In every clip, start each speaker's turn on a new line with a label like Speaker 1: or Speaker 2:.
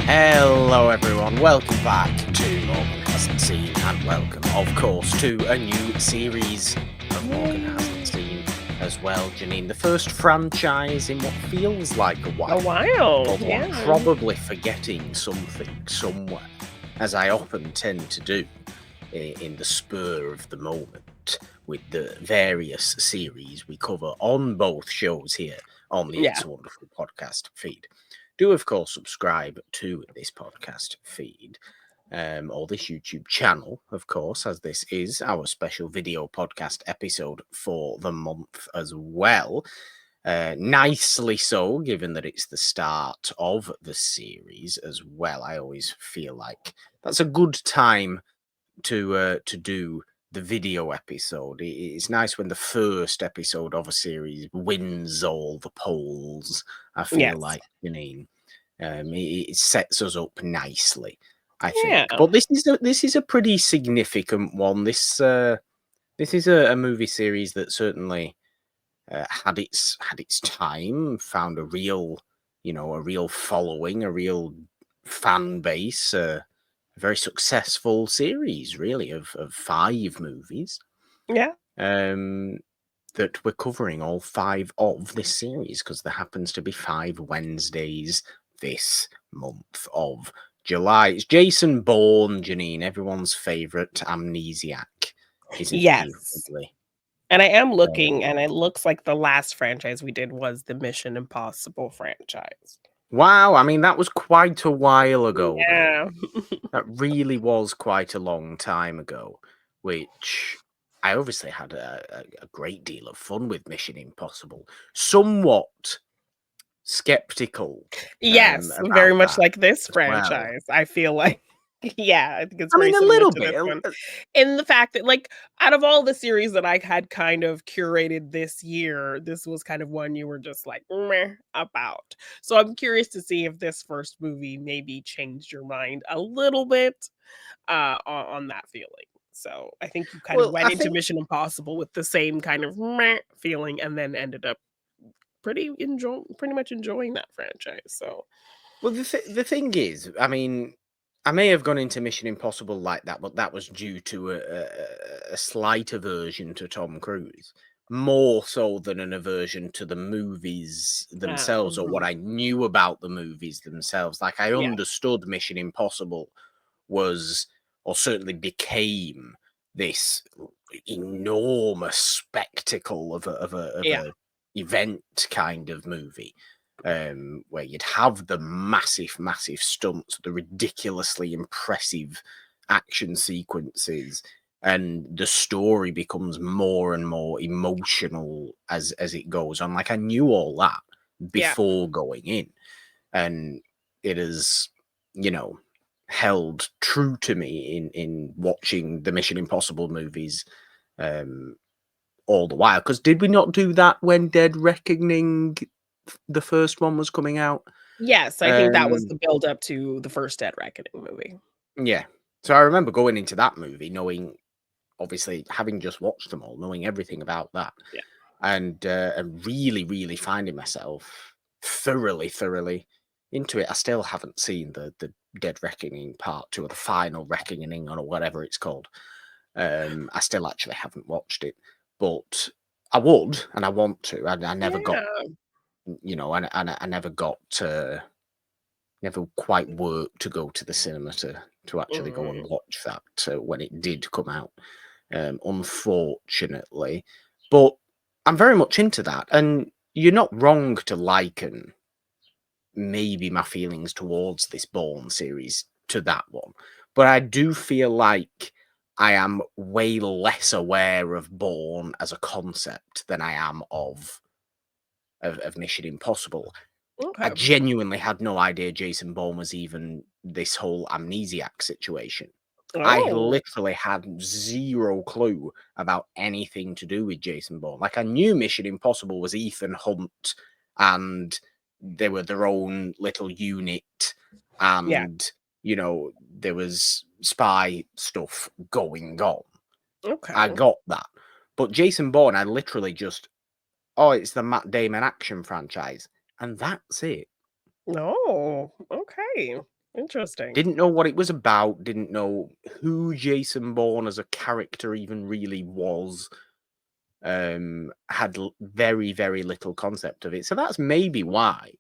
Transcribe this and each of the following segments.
Speaker 1: Hello everyone, welcome back to Morgan Hasn't Seen, and welcome, of course, to a new series of Morgan Hasn't Seen as well, Jeannine. The first franchise in what feels like a while.
Speaker 2: A while,
Speaker 1: Although
Speaker 2: yeah.
Speaker 1: I'm probably forgetting something somewhere, as I often tend to do in the spur of the moment with the various series we cover on both shows here on the It's a Wonderful podcast feed. Do, of course, subscribe to this podcast feed or this YouTube channel, of course, as this is our special video podcast episode for the month as well. Nicely so, given that it's the start of the series as well. I always feel like that's a good time to do the video episode. It's nice when the first episode of a series wins all the polls. I feel like, Jeannine, it sets us up nicely, I think. But this is a pretty significant one. This is a movie series that certainly had its time, found a real following, a real fan base. Very successful series, really, of 5 movies.
Speaker 2: Yeah.
Speaker 1: That we're covering all 5 of this series because there happens to be 5 Wednesdays this month of July. It's Jason Bourne, Jeannine, everyone's favourite amnesiac, isn't he? Really?
Speaker 2: And I am looking, and it looks like the last franchise we did was the Mission Impossible franchise.
Speaker 1: Wow, I mean, that was quite a while ago.
Speaker 2: Yeah.
Speaker 1: That really was quite a long time ago, which I obviously had a great deal of fun with Mission Impossible. Somewhat skeptical.
Speaker 2: Yes, very much like this
Speaker 1: franchise.
Speaker 2: I feel like, I think it's
Speaker 1: I
Speaker 2: very
Speaker 1: mean, a
Speaker 2: similar
Speaker 1: little
Speaker 2: to
Speaker 1: bit.
Speaker 2: this one. In the fact that, like, out of all the series that I had kind of curated this year, this was kind of one you were just like, meh about. So I'm curious to see if this first movie maybe changed your mind a little bit on that feeling. So I think you kind of went into Mission Impossible with the same kind of meh feeling and then ended up pretty much enjoying that franchise. So,
Speaker 1: well, the thing is, I mean, I may have gone into Mission Impossible like that, but that was due to a slight aversion to Tom Cruise, more so than an aversion to the movies themselves or what I knew about the movies themselves. Like, I understood Mission Impossible was, or certainly became, this enormous spectacle of a event kind of movie. Where you'd have the massive stunts, the ridiculously impressive action sequences, and the story becomes more and more emotional as it goes on. Like, I knew all that before going in, and it has, held true to me in watching the Mission Impossible movies all the while. Because did we not do that when Dead Reckoning, the first one, was coming out?
Speaker 2: Yes, I think that was the build up to the first Dead Reckoning movie.
Speaker 1: Yeah. So I remember going into that movie knowing, obviously, having just watched them all, knowing everything about that.
Speaker 2: Yeah.
Speaker 1: And really finding myself thoroughly into it. I still haven't seen the Dead Reckoning Part 2 or the Final Reckoning or whatever it's called. I still actually haven't watched it, but I would and I want to. I never got, I never got never quite worked to go to the cinema to actually go and watch that when it did come out, unfortunately. But I'm very much into that, and you're not wrong to liken maybe my feelings towards this Bourne series to that one, but I do feel like I am way less aware of Bourne as a concept than I am of Mission Impossible.
Speaker 2: Okay.
Speaker 1: I genuinely had no idea Jason Bourne was even this whole amnesiac situation. I literally had zero clue about anything to do with Jason Bourne. Like, I knew Mission Impossible was Ethan Hunt and they were their own little unit, and there was spy stuff going on.
Speaker 2: Okay.
Speaker 1: I got that. But Jason Bourne, I literally just, it's the Matt Damon action franchise. And that's it.
Speaker 2: Oh, okay. Interesting.
Speaker 1: Didn't know what it was about, didn't know who Jason Bourne as a character even really was. Had very, very little concept of it. So that's maybe why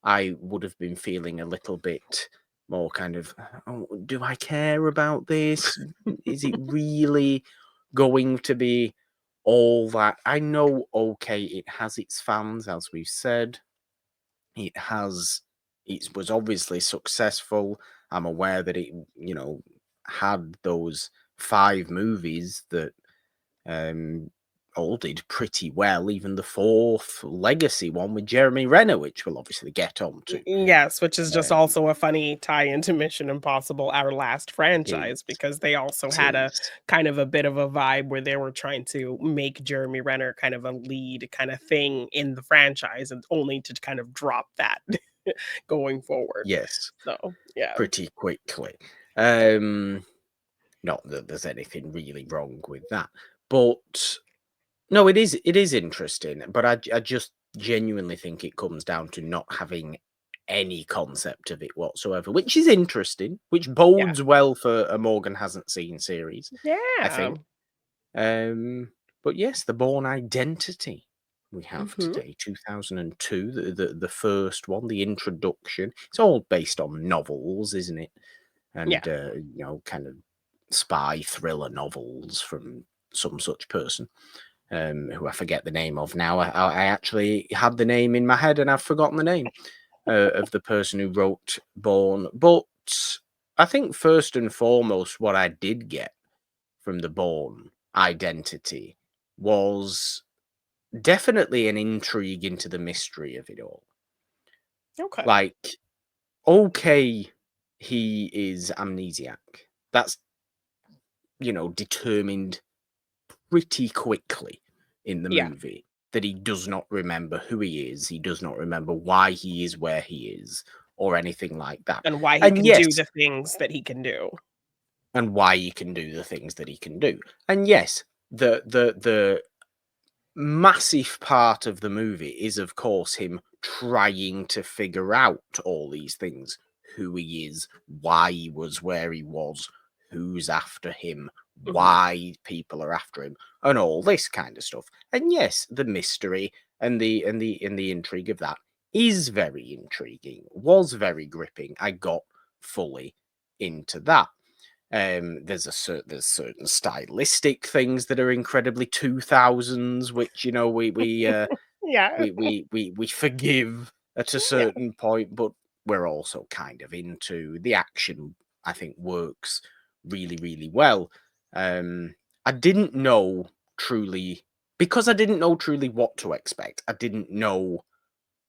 Speaker 1: I would have been feeling a little bit more kind of, oh, do I care about this? Is it really going to be all that? I know, okay, it has its fans, as we've said. It was obviously successful. I'm aware that it, had those 5 movies that all did pretty well. Even the 4th legacy one with Jeremy Renner, which we'll obviously get on to.
Speaker 2: Yes, which is just
Speaker 1: Um,
Speaker 2: also a funny tie into Mission Impossible, our last
Speaker 1: it
Speaker 2: franchise, because they also had a
Speaker 1: is.
Speaker 2: kind of a bit of a vibe where they were trying to make Jeremy Renner kind of a lead kind of thing in the franchise, and only to kind of drop that going forward.
Speaker 1: Yes,
Speaker 2: So, yeah.
Speaker 1: pretty quickly. Not that there's anything really wrong with that, but no, it is interesting. But I just genuinely think it comes down to not having any concept of it whatsoever, which is interesting, which
Speaker 2: Yeah.
Speaker 1: bodes well for a Morgan hasn't seen series, I
Speaker 2: Yeah.
Speaker 1: think. Um, but yes, the Bourne Identity we have
Speaker 2: Mhm.
Speaker 1: today, 2002, the first one, the introduction. It's all based on novels, isn't it?
Speaker 2: Yeah.
Speaker 1: And kind of spy thriller novels from some such person, who I forget the name of now. I actually had the name in my head and I've forgotten the name of the person who wrote Bourne. But I think first and foremost, what I did get from the Bourne Identity was definitely an intrigue into the mystery of it all.
Speaker 2: Okay.
Speaker 1: Like, okay, he is amnesiac. That's, determined pretty quickly in the
Speaker 2: Yeah.
Speaker 1: movie that he does not remember who he is. He does not remember why he is where he is or anything like that.
Speaker 2: And why he
Speaker 1: And
Speaker 2: can do
Speaker 1: yes,
Speaker 2: the things that he can do.
Speaker 1: and why he can do the things that he can do. And yes, the massive part of the movie is, of course, him trying to figure out all these things: who he is, why he was where he was, who's after him,
Speaker 2: Mhm.
Speaker 1: why people are after him, and all this kind of stuff. And yes, the mystery and the intrigue of that is very intriguing, was very gripping. I got fully into that. There's certain stylistic things that are incredibly 2000s, which
Speaker 2: Yeah.
Speaker 1: we forgive at a
Speaker 2: Yeah.
Speaker 1: certain point, but we're also kind of into the action. I think works really, really well. I didn't know truly because I didn't know truly what to expect. I didn't know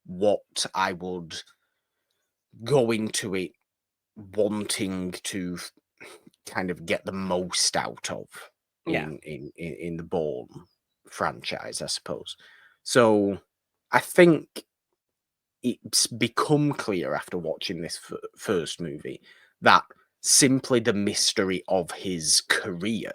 Speaker 1: what I would go into it wanting to kind of get the most out of
Speaker 2: Yeah.
Speaker 1: in the Bourne franchise, I suppose. So I think it's become clear after watching this first movie that simply the mystery of his career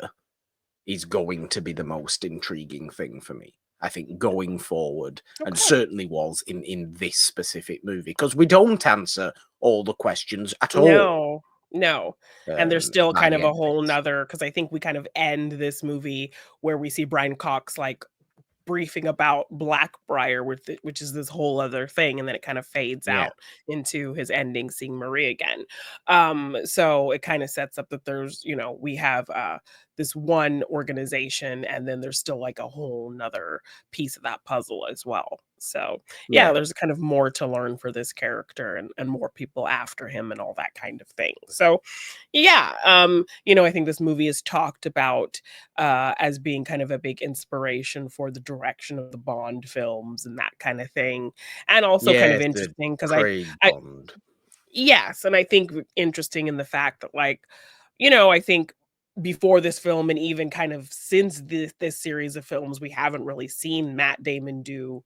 Speaker 1: is going to be the most intriguing thing for me. I think going forward, and
Speaker 2: Okay.
Speaker 1: certainly was in this specific movie, because we don't answer all the questions at all
Speaker 2: No, no, and there's still
Speaker 1: by
Speaker 2: kind
Speaker 1: the
Speaker 2: of a
Speaker 1: end of
Speaker 2: whole
Speaker 1: it.
Speaker 2: nother because I think we kind of end this movie where we see Brian Cox, like, briefing about Blackbriar, which is this whole other thing, and then it kind of fades
Speaker 1: Yeah,
Speaker 2: out into his ending, seeing Marie again. So it kind of sets up that there's, we have this one organization, and then there's still like a whole nother piece of that puzzle as well. So yeah,
Speaker 1: yeah,
Speaker 2: there's kind of more to learn for this character, and more people after him and all that kind of thing. So yeah, I think this movie is talked about as being kind of a big inspiration for the direction of the Bond films and that kind of thing, and also kind of
Speaker 1: yes, the
Speaker 2: interesting because
Speaker 1: Craig
Speaker 2: I
Speaker 1: Bond.
Speaker 2: yes, and I think interesting in the fact that, like, I think before this film and even kind of since this series of films, we haven't really seen Matt Damon do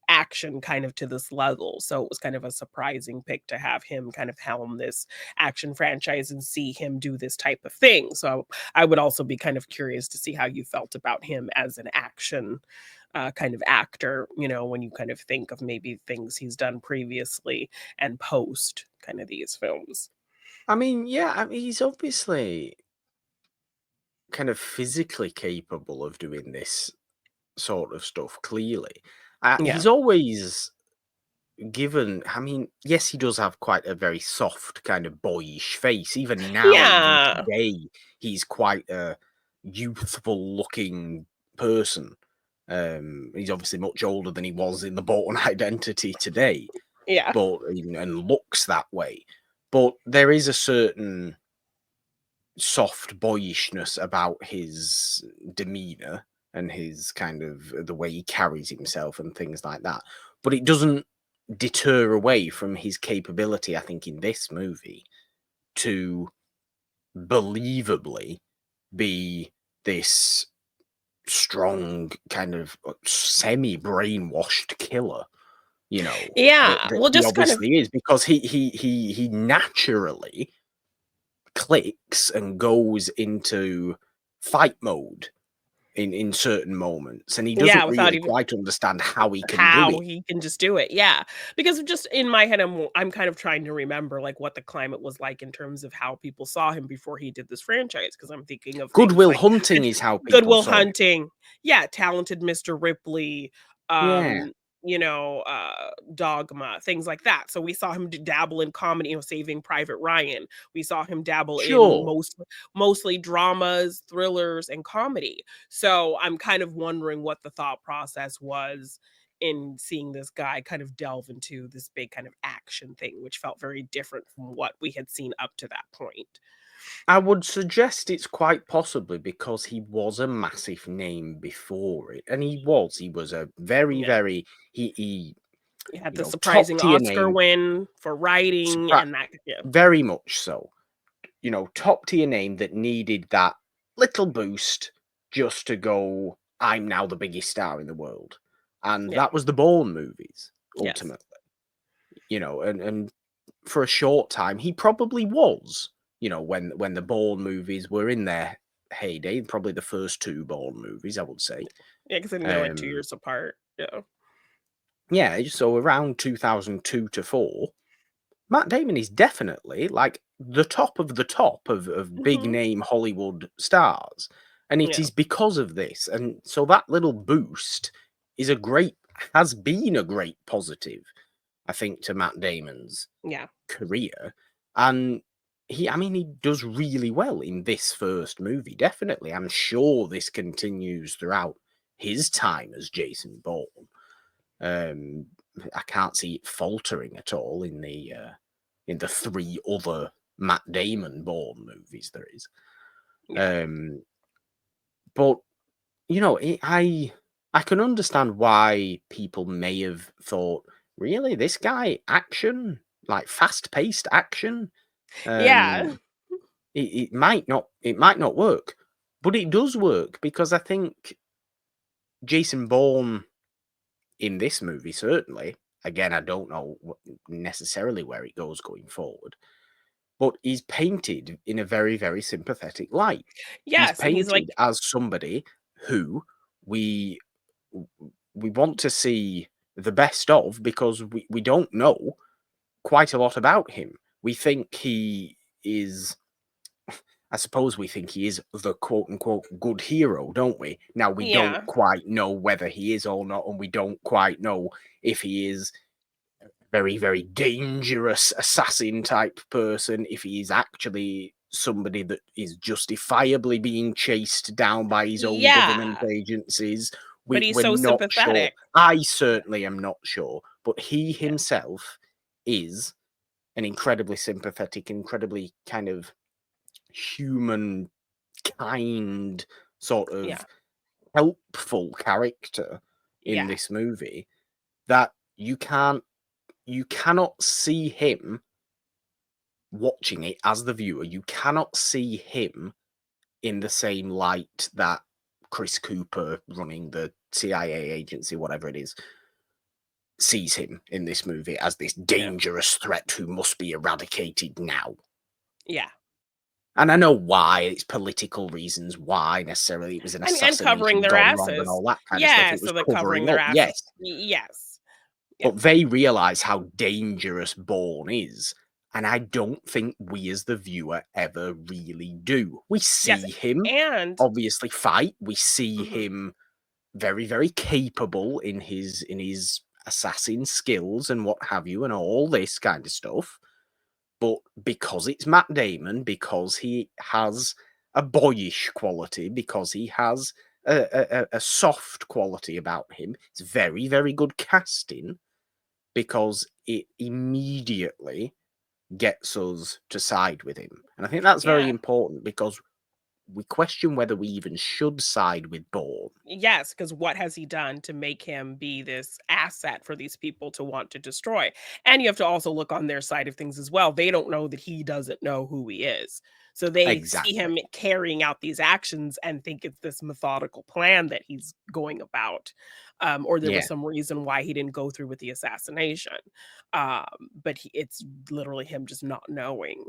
Speaker 2: action kind of to this level. So it was kind of a surprising pick to have him kind of helm this action franchise and see him do this type of thing. So I would also be kind of curious to see how you felt about him as an action kind of actor, when you kind of think of maybe things he's done previously and post kind of these films.
Speaker 1: I mean, yeah, I mean, he's obviously kind of physically capable of doing this sort of stuff, clearly.
Speaker 2: Yeah.
Speaker 1: He's always given, I mean, yes, he does have quite a very soft, kind of boyish face. Even now, even
Speaker 2: Yeah.
Speaker 1: today, he's quite a youthful looking person. He's obviously much older than he was in the Bourne Identity today,
Speaker 2: Yeah.
Speaker 1: but and looks that way. But there is a certain soft boyishness about his demeanor and his kind of the way he carries himself and things like that. But it doesn't deter away from his capability, I think, in this movie to believably be this strong kind of semi-brainwashed killer, you know,
Speaker 2: Yeah.
Speaker 1: that
Speaker 2: Well,
Speaker 1: he
Speaker 2: just kind of
Speaker 1: obviously is, because he naturally clicks and goes into fight mode in certain moments, and he
Speaker 2: yeah,
Speaker 1: doesn't
Speaker 2: without
Speaker 1: really
Speaker 2: even
Speaker 1: quite understand how he can do
Speaker 2: how
Speaker 1: it.
Speaker 2: he can just do it. Yeah. Because just in my head, I'm kind of trying to remember like what the climate was like in terms of how people saw him before he did this franchise. Because I'm thinking of things
Speaker 1: Goodwill
Speaker 2: like
Speaker 1: Hunting
Speaker 2: Good
Speaker 1: is how people
Speaker 2: Goodwill
Speaker 1: saw him.
Speaker 2: Hunting. Yeah, talented Mr. Ripley.
Speaker 1: Yeah,
Speaker 2: Um, Dogma, things like that. So we saw him dabble in comedy, Saving Private Ryan. We saw him dabble in
Speaker 1: sure.
Speaker 2: mostly dramas, thrillers, and comedy. So I'm kind of wondering what the thought process was in seeing this guy kind of delve into this big kind of action thing, which felt very different from what we had seen up to that point.
Speaker 1: I would suggest it's quite possibly because he was a massive name before it, and he was a very,
Speaker 2: Yeah.
Speaker 1: very he
Speaker 2: He had
Speaker 1: you
Speaker 2: the
Speaker 1: know, top
Speaker 2: surprising
Speaker 1: tier
Speaker 2: Oscar
Speaker 1: name,
Speaker 2: win for writing
Speaker 1: surpri-
Speaker 2: and that, yeah.
Speaker 1: very much so. You know, top tier name that needed that little boost just to go, I'm now the biggest star in the world. And
Speaker 2: Yeah.
Speaker 1: that was the Bourne movies,
Speaker 2: Yes.
Speaker 1: ultimately. You know, and for a short time he probably was, you know, when the Bourne movies were in their heyday, probably the first two Bourne movies, I would say.
Speaker 2: Yeah, because I think they're like 2
Speaker 1: Um
Speaker 2: years apart. Yeah.
Speaker 1: yeah, so around 2002 to 4, Matt Damon is definitely like the top of the top of big
Speaker 2: Mhm.
Speaker 1: name Hollywood stars. And it
Speaker 2: Yeah.
Speaker 1: is because of this. And so that little boost is has been a great positive, I think, to Matt Damon's
Speaker 2: Yeah.
Speaker 1: career. And I mean, he does really well in this first movie, definitely. I'm sure this continues throughout his time as Jason Bourne. Um, I can't see it faltering at all in the three other Matt Damon Bourne movies there is.
Speaker 2: Yeah.
Speaker 1: Um, but you know, I can understand why people may have thought, really, this guy action, like fast paced action,
Speaker 2: Yeah.
Speaker 1: um, it might not work, but it does work because I think Jason Bourne in this movie, certainly, again, I don't know necessarily where it goes going forward, but he's painted in a very, very sympathetic light. He's
Speaker 2: Yes, and he's like
Speaker 1: painted as somebody who we we want to see the best of because we don't know quite a lot about him. We think he is I suppose we think he is the quote unquote good hero, don't we? Now, we don't
Speaker 2: yeah.
Speaker 1: quite know whether he is or not, and we don't quite know if he is very, very dangerous assassin type person, if he is actually somebody that is justifiably being chased down by his own government
Speaker 2: Yeah,
Speaker 1: agencies.
Speaker 2: but he's
Speaker 1: We're
Speaker 2: so
Speaker 1: not sure.
Speaker 2: sympathetic.
Speaker 1: I certainly am not sure, but he
Speaker 2: Yeah.
Speaker 1: himself is an incredibly sympathetic, incredibly kind of human, kind, sort
Speaker 2: Yeah.
Speaker 1: of helpful character in
Speaker 2: Yeah.
Speaker 1: this movie that you cannot see him watching it as the viewer. You cannot see him in the same light that Chris Cooper running the CIA agency, whatever it is, sees him in this movie as this
Speaker 2: Yeah.
Speaker 1: dangerous threat who must be eradicated now.
Speaker 2: Yeah.
Speaker 1: And I know why, it's political reasons why necessarily it was an
Speaker 2: And covering
Speaker 1: assassination
Speaker 2: their
Speaker 1: gone wrong and
Speaker 2: asses.
Speaker 1: all that kind of stuff.
Speaker 2: Yeah,
Speaker 1: It was
Speaker 2: so they're covering
Speaker 1: covering
Speaker 2: their
Speaker 1: up,
Speaker 2: asses.
Speaker 1: yes.
Speaker 2: Yes. Yeah.
Speaker 1: But they realise how dangerous Bourne is, And I don't think we as the viewer ever really do. We
Speaker 2: Yes,
Speaker 1: see him
Speaker 2: and
Speaker 1: obviously fight. We see
Speaker 2: mhm,
Speaker 1: him very, very capable in his assassin skills and what have you, and all this kind of stuff. But because it's Matt Damon, because he has a boyish quality, because he has a soft quality about him, it's very, very good casting because it immediately gets us to side with him. And I think that's very
Speaker 2: yeah.
Speaker 1: important because we question whether we even should side with Bourne.
Speaker 2: Yes, because what has he done to make him be this asset for these people to want to destroy? And you have to also look on their side of things as well. They don't know that he doesn't know who he is. So they see
Speaker 1: Exactly.
Speaker 2: him carrying out these actions and think it's this methodical plan that he's going about. Or there was
Speaker 1: Yeah.
Speaker 2: some reason why he didn't go through with the assassination. Um, but it's literally him just not knowing.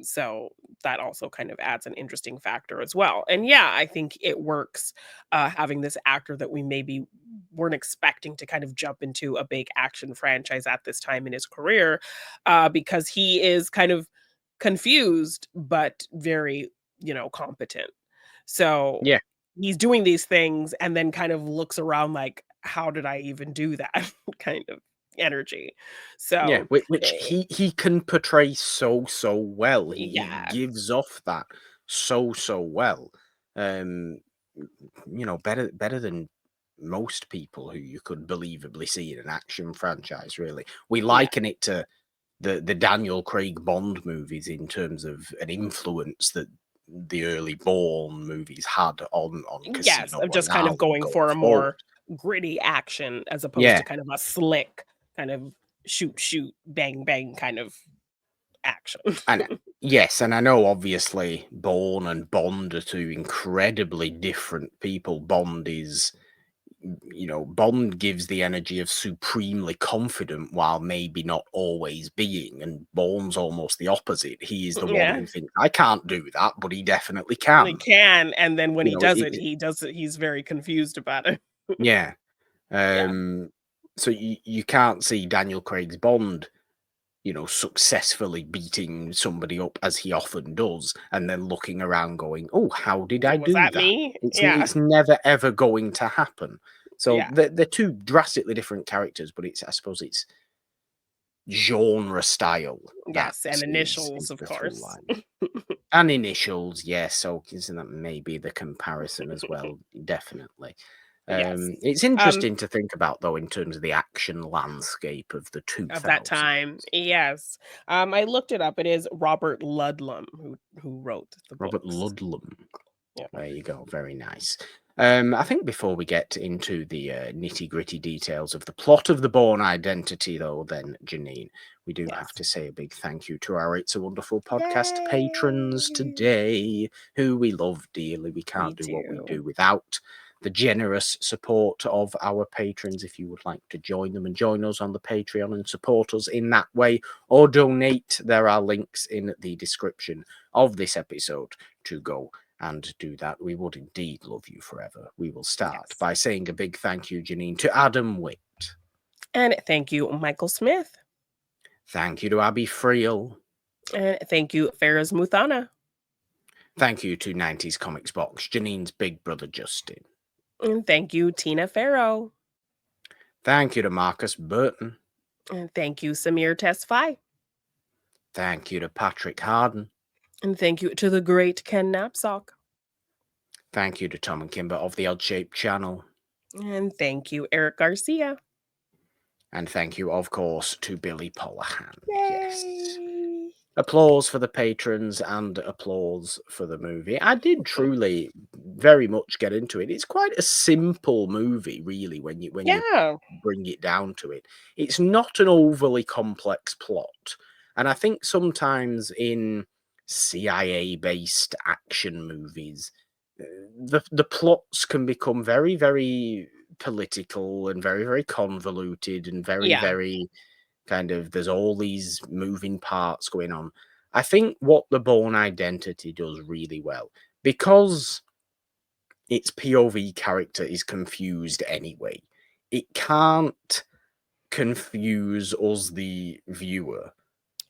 Speaker 2: So that also kind of adds an interesting factor as well. And yeah, I think it works having this actor that we maybe weren't expecting to kind of jump into a big action franchise at this time in his career, because he is kind of confused but very, competent. So
Speaker 1: Yeah.
Speaker 2: he's doing these things and then kind of looks around like, how did I even do that kind of energy.
Speaker 1: Yeah,
Speaker 2: So
Speaker 1: which
Speaker 2: eh,
Speaker 1: he can portray so well. He
Speaker 2: yeah.
Speaker 1: gives off that so well. Um, better than most people who you could believably see in an action franchise. Really, we
Speaker 2: Yeah.
Speaker 1: liken it to the Daniel Craig Bond movies in terms of an influence that the early Bourne movies had on
Speaker 2: Yes,
Speaker 1: Casino
Speaker 2: of just kind of
Speaker 1: Royale and
Speaker 2: going
Speaker 1: going
Speaker 2: for a
Speaker 1: forward.
Speaker 2: more gritty action as opposed
Speaker 1: Yeah,
Speaker 2: to kind of a slick kind of shoot, shoot, bang, bang kind of action.
Speaker 1: and yes, and I know obviously Bourne and Bond are two incredibly different people. Bond gives the energy of supremely confident while maybe not always being, and Bourne's almost the opposite. He is the one
Speaker 2: Yeah,
Speaker 1: who thinks, I can't do that, but he definitely
Speaker 2: they
Speaker 1: can.
Speaker 2: can, and then when
Speaker 1: You
Speaker 2: he
Speaker 1: know, it,
Speaker 2: does
Speaker 1: it,
Speaker 2: it,
Speaker 1: it-
Speaker 2: he's very confused about it.
Speaker 1: yeah.
Speaker 2: Yeah.
Speaker 1: Um, so you can't see Daniel Craig's Bond, successfully beating somebody up as he often does, and then looking around going, "Oh, how did I
Speaker 2: Was
Speaker 1: do
Speaker 2: that
Speaker 1: that?"
Speaker 2: me? Yeah.
Speaker 1: It's never ever going to happen. So
Speaker 2: Yeah.
Speaker 1: they're two drastically different characters, but I suppose it's genre style that
Speaker 2: Yes, and
Speaker 1: is
Speaker 2: initials, of
Speaker 1: the through
Speaker 2: course.
Speaker 1: line. And initials, yes. So isn't that maybe the comparison as well? Definitely.
Speaker 2: Yes.
Speaker 1: It's
Speaker 2: Um,
Speaker 1: interesting to think about though in terms of the action landscape of the
Speaker 2: of that
Speaker 1: 2000s.
Speaker 2: time. Yes. I looked it up. It is Robert Ludlum who wrote the
Speaker 1: Robert
Speaker 2: books.
Speaker 1: Ludlum.
Speaker 2: Yeah.
Speaker 1: There you go. Very nice. I think before we get into the nitty gritty details of the plot of the Bourne Identity, though, then Jeannine, we do have
Speaker 2: Yes.
Speaker 1: to say a big thank you to our It's a Wonderful Podcast patrons
Speaker 2: Yay!
Speaker 1: today, who we love dearly. We
Speaker 2: We
Speaker 1: can't do what we
Speaker 2: do.
Speaker 1: do without the generous support of our patrons. If you would like to join them and join us on the Patreon and support us in that way or donate, there are links in the description of this episode to go and do that. We would indeed love you forever. We will start
Speaker 2: Yes.
Speaker 1: by saying a big thank you, Jeannine, to Adam Witt.
Speaker 2: And thank you, Michael Smith.
Speaker 1: Thank you to Abby Friel.
Speaker 2: And thank you, Faraz Muthana.
Speaker 1: Thank you to 90s Comics Box, Jannine's big brother Justin.
Speaker 2: And thank you, Tina Farrow.
Speaker 1: Thank you to Marcus Burton.
Speaker 2: And thank you, Samir Tesfaye.
Speaker 1: Thank you to Patrick Harden.
Speaker 2: And thank you to the great Ken Knapsack.
Speaker 1: Thank you to Tom and Kimber of the Odd Shaped channel.
Speaker 2: And thank you, Eric Garcia.
Speaker 1: And thank you, of course, to Billy Polahan. Yes.
Speaker 2: Yay!
Speaker 1: Applause for the patrons and applause for the movie. I did truly very much get into it. It's quite a simple movie, really, when you
Speaker 2: Yeah.
Speaker 1: bring it down to it. It's not an overly complex plot. And I think sometimes in CIA-based action movies, the plots can become very, very political and very, very convoluted and very,
Speaker 2: Yeah.
Speaker 1: very kind of there's all these moving parts going on. I think what the Bourne Identity does really well, because its POV character is confused anyway, it can't confuse us, the viewer,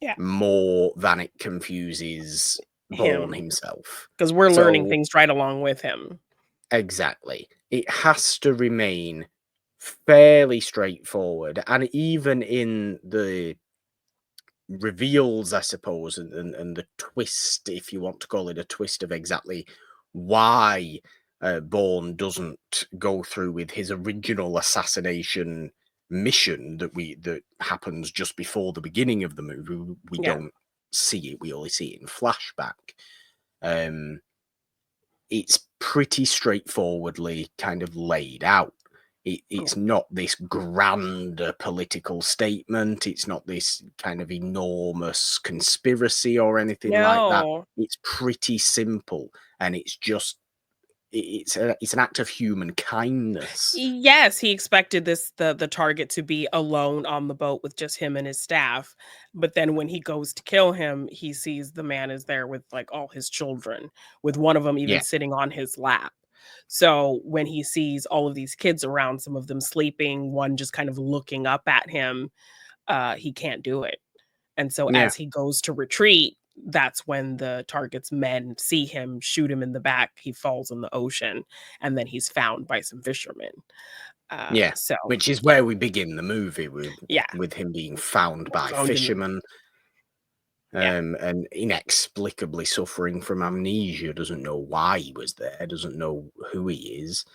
Speaker 2: Yeah.
Speaker 1: more than it confuses Bourne
Speaker 2: Him.
Speaker 1: himself.
Speaker 2: Because we're learning
Speaker 1: So
Speaker 2: things right along with him.
Speaker 1: exactly, it has to remain fairly straightforward, and even in the reveals, I suppose, and the twist, if you want to call it a twist, of exactly why Bourne doesn't go through with his original assassination mission that happens just before the beginning of the movie. We
Speaker 2: Yeah.
Speaker 1: don't see it; we only see it in flashback. Um, it's pretty straightforwardly kind of laid out. It's not this grand political statement. It's not this kind of enormous conspiracy or anything like that.
Speaker 2: No.
Speaker 1: It's pretty simple, and it's just it's an act of human kindness.
Speaker 2: Yes, he expected the target to be alone on the boat with just him and his staff, but then when he goes to kill him, he sees the man is there with, like, all his children, with one of them even
Speaker 1: Yeah,
Speaker 2: sitting on his lap. So, when he sees all of these kids around, some of them sleeping, one just kind of looking up at him, he can't do it. And so
Speaker 1: yeah,
Speaker 2: as he goes to retreat, that's when the target's men see him, shoot him in the back, he falls in the ocean, and then he's found by some fishermen.
Speaker 1: yeah.
Speaker 2: So
Speaker 1: Which is
Speaker 2: yeah,
Speaker 1: where we begin the movie
Speaker 2: yeah,
Speaker 1: with him being found by
Speaker 2: found in the
Speaker 1: fishermen.
Speaker 2: yeah.
Speaker 1: And inexplicably suffering from amnesia, doesn't know why he was there, doesn't know who he is.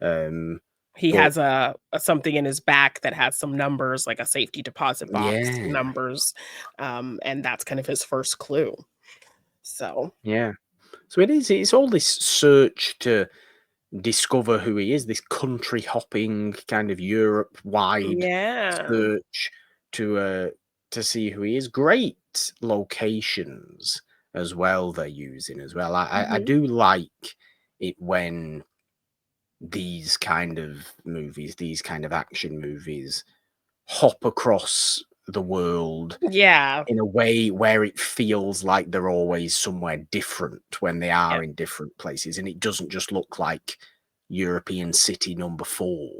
Speaker 1: Um,
Speaker 2: He
Speaker 1: but
Speaker 2: has a something in his back that has some numbers, like a safety deposit box
Speaker 1: yeah,
Speaker 2: numbers, and that's kind of his first clue. So
Speaker 1: yeah. So it's all this search to discover who he is, this country hopping kind of Europe wide
Speaker 2: yeah.
Speaker 1: search to uh to see who he is. Great locations as well they're using as well. I
Speaker 2: Mhm.
Speaker 1: do like it when these kind of movies, these kind of action movies, hop across the world
Speaker 2: Yeah.
Speaker 1: in a way where it feels like they're always somewhere different when they
Speaker 2: Yeah.
Speaker 1: are in different places, and it doesn't just look like European city number 4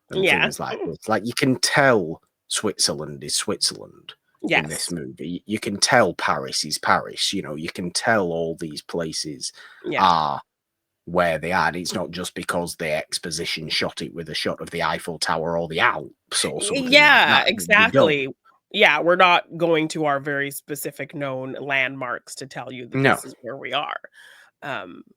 Speaker 1: and
Speaker 2: Yeah.
Speaker 1: things like this. Like, you can tell Switzerland is Switzerland in this
Speaker 2: Yes.
Speaker 1: movie. You can tell Paris is Paris. You can tell all these places
Speaker 2: Yeah.
Speaker 1: are where they are. It's not just because the exposition shot it with a shot of the Eiffel Tower or the Alps or something like
Speaker 2: Yeah,
Speaker 1: that. They don't.
Speaker 2: exactly. Yeah, we're not going to our very specific known landmarks to tell you that
Speaker 1: No.
Speaker 2: this is where we are,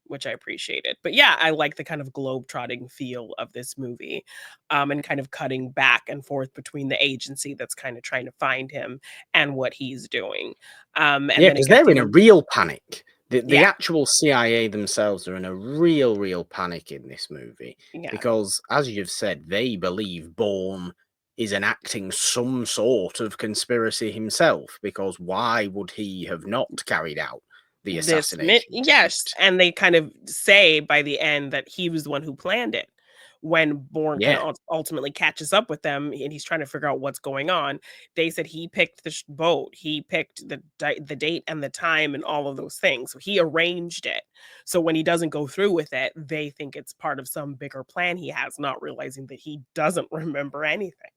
Speaker 2: which I appreciated. But yeah, I like the kind of globe-trotting feel of this movie, and kind of cutting back and forth between the agency that's kind of trying to find him and what he's doing. And
Speaker 1: Yeah,
Speaker 2: then it
Speaker 1: because
Speaker 2: gets
Speaker 1: they're in a
Speaker 2: even
Speaker 1: real panic. The
Speaker 2: yeah,
Speaker 1: actual CIA themselves are in a real panic in this movie
Speaker 2: yeah.
Speaker 1: because, as you've said, they believe Bourne is enacting some sort of conspiracy himself, because why would he have not carried out the assassination
Speaker 2: Yes,
Speaker 1: attempt?
Speaker 2: and they kind of say by the end that he was the one who planned it. When Bourne kind
Speaker 1: Yeah,
Speaker 2: of ultimately catches up with them and he's trying to figure out what's going on, they said he picked the boat, he picked the date and the time and all of those things. So he arranged it. So when he doesn't go through with it, they think it's part of some bigger plan he has, not realizing that he doesn't remember anything.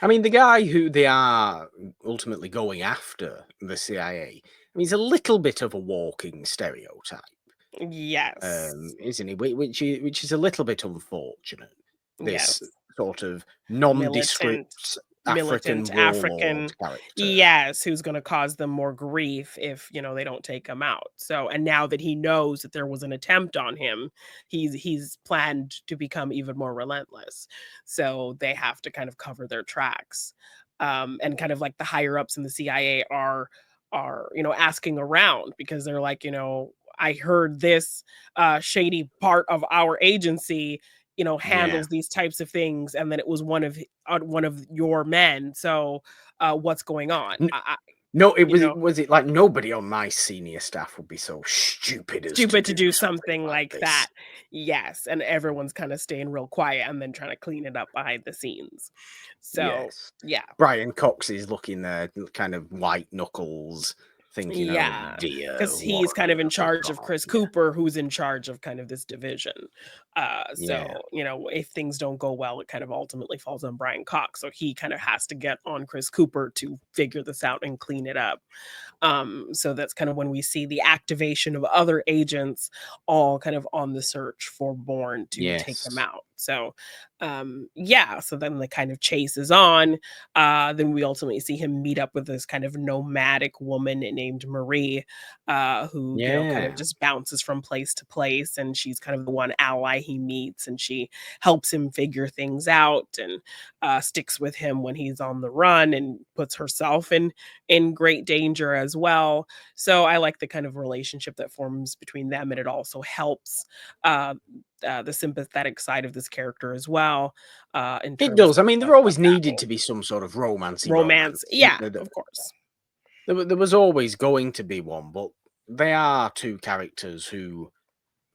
Speaker 1: I mean, the guy who they are ultimately going after, the CIA, he's a little bit of a walking stereotype.
Speaker 2: Yes.
Speaker 1: Isn't he? Which is a little bit unfortunate. This
Speaker 2: Yes.
Speaker 1: sort of
Speaker 2: Militant
Speaker 1: nondescript
Speaker 2: militant
Speaker 1: African warlord
Speaker 2: African
Speaker 1: character.
Speaker 2: yes, who's gonna cause them more grief if, they don't take him out. So and now that he knows that there was an attempt on him, he's planned to become even more relentless. So they have to kind of cover their tracks. And kind of like the higher ups in the CIA are asking around because they're like, I heard this shady part of our agency
Speaker 1: Yeah.
Speaker 2: handles these types of things, and then it was one of your men. So, what's going on?
Speaker 1: N- no, it
Speaker 2: You
Speaker 1: was
Speaker 2: know,
Speaker 1: was it like nobody on my senior staff would be so stupid as to
Speaker 2: stupid to
Speaker 1: do
Speaker 2: do
Speaker 1: something
Speaker 2: something
Speaker 1: like
Speaker 2: like that.
Speaker 1: this.
Speaker 2: Yes, and everyone's kind of staying real quiet and then trying to clean it up behind the scenes. So,
Speaker 1: Yes.
Speaker 2: yeah,
Speaker 1: Brian Cox is looking there, kind of white knuckles, thinking, oh
Speaker 2: Yeah,
Speaker 1: dear,
Speaker 2: because
Speaker 1: what
Speaker 2: he's kind of in
Speaker 1: have we
Speaker 2: charge of
Speaker 1: got
Speaker 2: Chris
Speaker 1: here?
Speaker 2: Cooper, who's in charge of kind of this division.
Speaker 1: Yeah,
Speaker 2: So, if things don't go well, it kind of ultimately falls on Brian Cox. So he kind of has to get on Chris Cooper to figure this out and clean it up. So that's kind of when we see the activation of other agents all kind of on the search for Bourne to take them
Speaker 1: yes,
Speaker 2: out. So yeah, so then the kind of chase is on. Then we ultimately see him meet up with this kind of nomadic woman named Marie, who, kind of
Speaker 1: yeah,
Speaker 2: just bounces from place to place, and she's kind of the one ally he meets, and she helps him figure things out, and sticks with him when he's on the run, and puts herself in great danger as well. So I like the kind of relationship that forms between them, and it also helps uh, the sympathetic side of this character as well, in
Speaker 1: it
Speaker 2: terms
Speaker 1: does. I mean,
Speaker 2: of
Speaker 1: there always
Speaker 2: that
Speaker 1: needed
Speaker 2: whole
Speaker 1: to be some sort of romancy
Speaker 2: romance.
Speaker 1: romance.
Speaker 2: Yeah, of course.
Speaker 1: There was always going to be one, but they are two characters who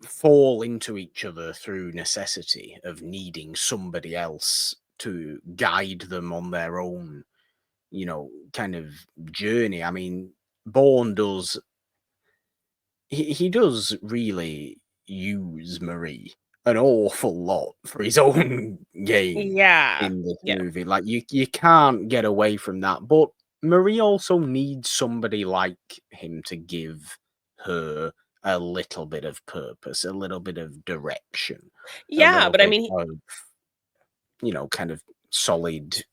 Speaker 1: fall into each other through necessity of needing somebody else to guide them on their own, kind of journey. I mean, Bourne does he does really use Marie an awful lot for his own gain
Speaker 2: Yeah,
Speaker 1: in this
Speaker 2: yeah,
Speaker 1: movie. Like you can't get away from that. But Marie also needs somebody like him to give her a little bit of purpose, a little bit of direction, a
Speaker 2: yeah.
Speaker 1: little
Speaker 2: But I
Speaker 1: bit
Speaker 2: mean,
Speaker 1: of, kind of solid,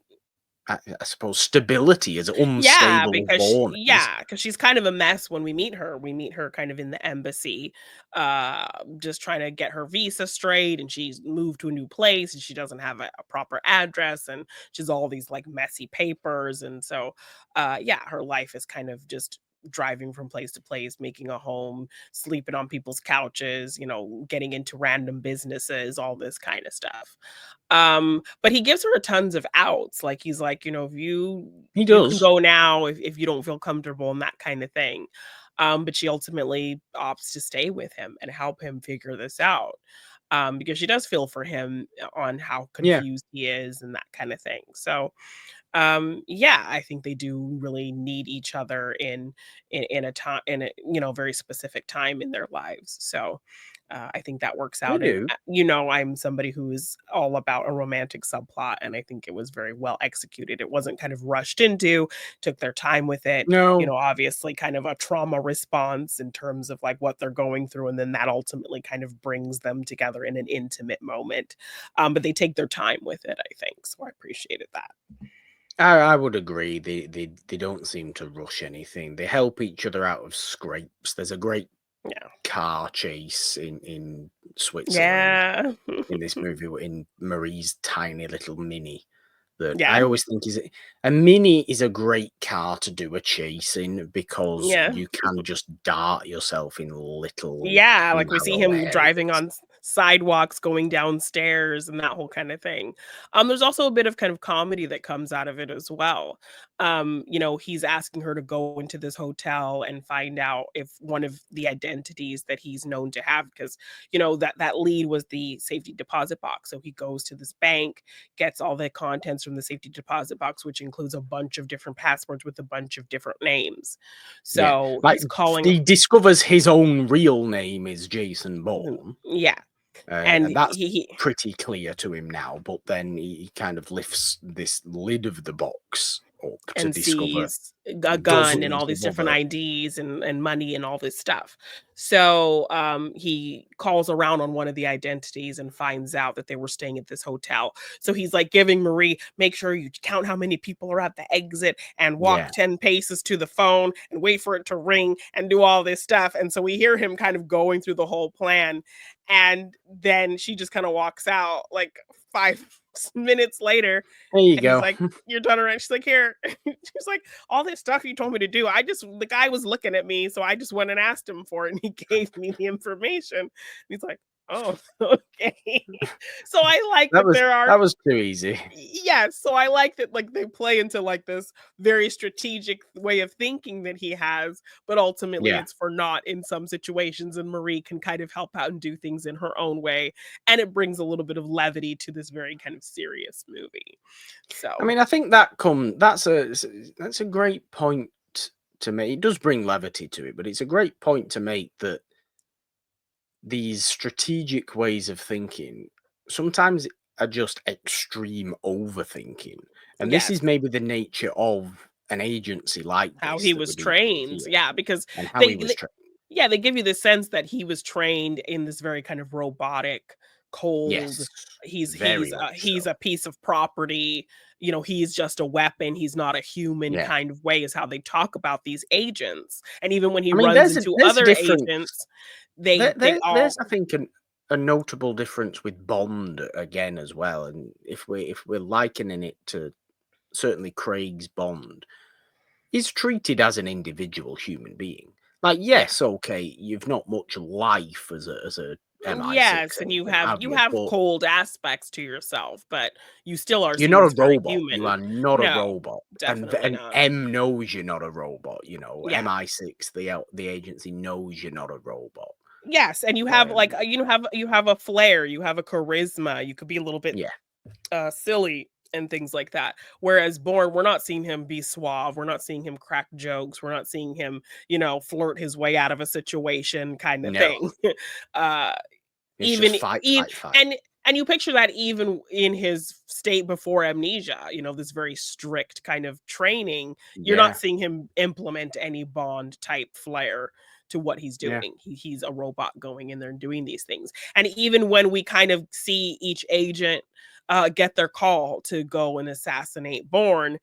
Speaker 1: I suppose, stability as
Speaker 2: yeah,
Speaker 1: unstable as
Speaker 2: because
Speaker 1: Bourne is.
Speaker 2: she's kind of a mess when we meet her. We meet her kind of in the embassy, uh, just trying to get her visa straight, and she's moved to a new place, and she doesn't have a proper address, and she's all these like messy papers, and so, yeah, her life is kind of just driving from place to place, making a home, sleeping on people's couches, getting into random businesses, all this kind of stuff. But he gives her tons of outs. Like he's like, if
Speaker 1: He
Speaker 2: you can
Speaker 1: does.
Speaker 2: go now if you don't feel comfortable and that kind of thing. But she ultimately opts to stay with him and help him figure this out. Because she does feel for him on how
Speaker 1: Yeah,
Speaker 2: confused he is and that kind of thing. So yeah, I think they do really need each other in a time in a very specific time in their lives. So I think that works
Speaker 1: they
Speaker 2: out. And
Speaker 1: do.
Speaker 2: I'm somebody who is all about a romantic subplot, and I think it was very well executed. It wasn't kind of rushed into, took their time with it.
Speaker 1: No,
Speaker 2: Obviously kind of a trauma response in terms of like what they're going through, and then that ultimately kind of brings them together in an intimate moment. But they take their time with it, I think. So I appreciated that.
Speaker 1: I would agree. They don't seem to rush anything. They help each other out of scrapes. There's a great
Speaker 2: Yeah.
Speaker 1: car chase in Switzerland
Speaker 2: Yeah.
Speaker 1: in this movie in Marie's tiny little Mini. That I
Speaker 2: Yeah.
Speaker 1: always think is a Mini is a great car to do a chase in because
Speaker 2: Yeah.
Speaker 1: you can just dart yourself in little
Speaker 2: Yeah, like, we see
Speaker 1: narrow
Speaker 2: him driving
Speaker 1: areas.
Speaker 2: on sidewalks, going downstairs, and that whole kinda thing. There's also a bit of kind of comedy that comes out of it as well. He's asking her to go into this hotel and find out if one of the identities that he's known to have, because, that lead was the safety deposit box. So he goes to this bank, gets all the contents from the safety deposit box, which includes a bunch of different passwords with a bunch of different names.
Speaker 1: Yeah,
Speaker 2: So
Speaker 1: like
Speaker 2: he's calling.
Speaker 1: he discovers his own real name is Jason Bourne.
Speaker 2: Yeah, and
Speaker 1: And that's
Speaker 2: he
Speaker 1: pretty clear to him now, but then he kind of lifts this lid of the box up to
Speaker 2: and
Speaker 1: discover
Speaker 2: sees a gun and
Speaker 1: dozens
Speaker 2: all these
Speaker 1: of
Speaker 2: different
Speaker 1: other.
Speaker 2: IDs and money and all this stuff. So, he calls around on one of the identities and finds out that they were staying at this hotel. So he's like giving Marie, "Make sure you count how many people are at the exit and walk
Speaker 1: Yeah,
Speaker 2: 10 paces to the phone and wait for it to ring and do all this stuff." And so we hear him kind of going through the whole plan, and then she just kinda walks out like 5 minutes later,
Speaker 1: there you
Speaker 2: and he's
Speaker 1: go.
Speaker 2: like, "You're done already?" She's like, "Here." She's like, "All this stuff you told me to do, the guy was looking at me, so I just went and asked him for it, and he gave me the information." And he's like, "Oh, okay." So I like
Speaker 1: That
Speaker 2: that
Speaker 1: was
Speaker 2: there are.
Speaker 1: that was too easy.
Speaker 2: Yes, so I like that, like, they play into, like, this very strategic way of thinking that he has, but ultimately
Speaker 1: Yeah.
Speaker 2: it's for naught in some situations, and Marie can kind of help out and do things in her own way, and it brings a little bit of levity to this very kind of serious movie.
Speaker 1: I
Speaker 2: So,
Speaker 1: mean, I think that's a great point to make. It does bring levity to it, but it's a great point to make that these strategic ways of thinking sometimes are just extreme overthinking. And this
Speaker 2: Yes.
Speaker 1: is maybe the nature of an agency like
Speaker 2: How
Speaker 1: this
Speaker 2: he
Speaker 1: that we're
Speaker 2: was
Speaker 1: dealing with
Speaker 2: trained.
Speaker 1: here,
Speaker 2: Yeah, because
Speaker 1: and how he
Speaker 2: they,
Speaker 1: was
Speaker 2: they
Speaker 1: trained.
Speaker 2: yeah, they give you the sense that he was trained in this very kind of robotic, cold,
Speaker 1: Yes, very much
Speaker 2: he's
Speaker 1: so.
Speaker 2: a piece of property, he's just a weapon, he's not a human
Speaker 1: Yeah.
Speaker 2: kind of way is how they talk about these agents. And even when he
Speaker 1: I mean,
Speaker 2: runs into
Speaker 1: there's a
Speaker 2: other
Speaker 1: difference.
Speaker 2: agents, they
Speaker 1: There's
Speaker 2: all
Speaker 1: I think a notable difference with Bond again as well. And if we're likening it to certainly Craig's Bond, he's treated as an individual human being. Like,
Speaker 2: yeah.
Speaker 1: yes, okay, you've not much life as a MI6
Speaker 2: Yes, and you
Speaker 1: agent,
Speaker 2: have
Speaker 1: have
Speaker 2: you
Speaker 1: you?
Speaker 2: have
Speaker 1: But
Speaker 2: cold aspects to yourself, but you still are
Speaker 1: you're
Speaker 2: seen
Speaker 1: not
Speaker 2: as
Speaker 1: a
Speaker 2: very
Speaker 1: robot. You
Speaker 2: human.
Speaker 1: are not a
Speaker 2: No,
Speaker 1: robot.
Speaker 2: definitely
Speaker 1: And
Speaker 2: not.
Speaker 1: M knows you're not a robot.
Speaker 2: Yeah.
Speaker 1: MI6, the agency knows you're not a robot.
Speaker 2: Yes, and you have like
Speaker 1: Um,
Speaker 2: you have a flair, you have a charisma, you could be a little bit
Speaker 1: yeah,
Speaker 2: silly and things like that. Whereas Bourne, we're not seeing him be suave, we're not seeing him crack jokes, we're not seeing him, flirt his way out of a situation kind of
Speaker 1: no,
Speaker 2: thing. uh
Speaker 1: it's just
Speaker 2: even
Speaker 1: fight,
Speaker 2: even
Speaker 1: fight, fight.
Speaker 2: and you picture that even in his state before amnesia, this very strict kind of training, you're not
Speaker 1: Yeah,
Speaker 2: seeing him implement any Bond type flair to what he's
Speaker 1: yeah,
Speaker 2: doing. He's a robot going in there and doing these things. And even when we kind of see each agent get their call to go and assassinate Bourne,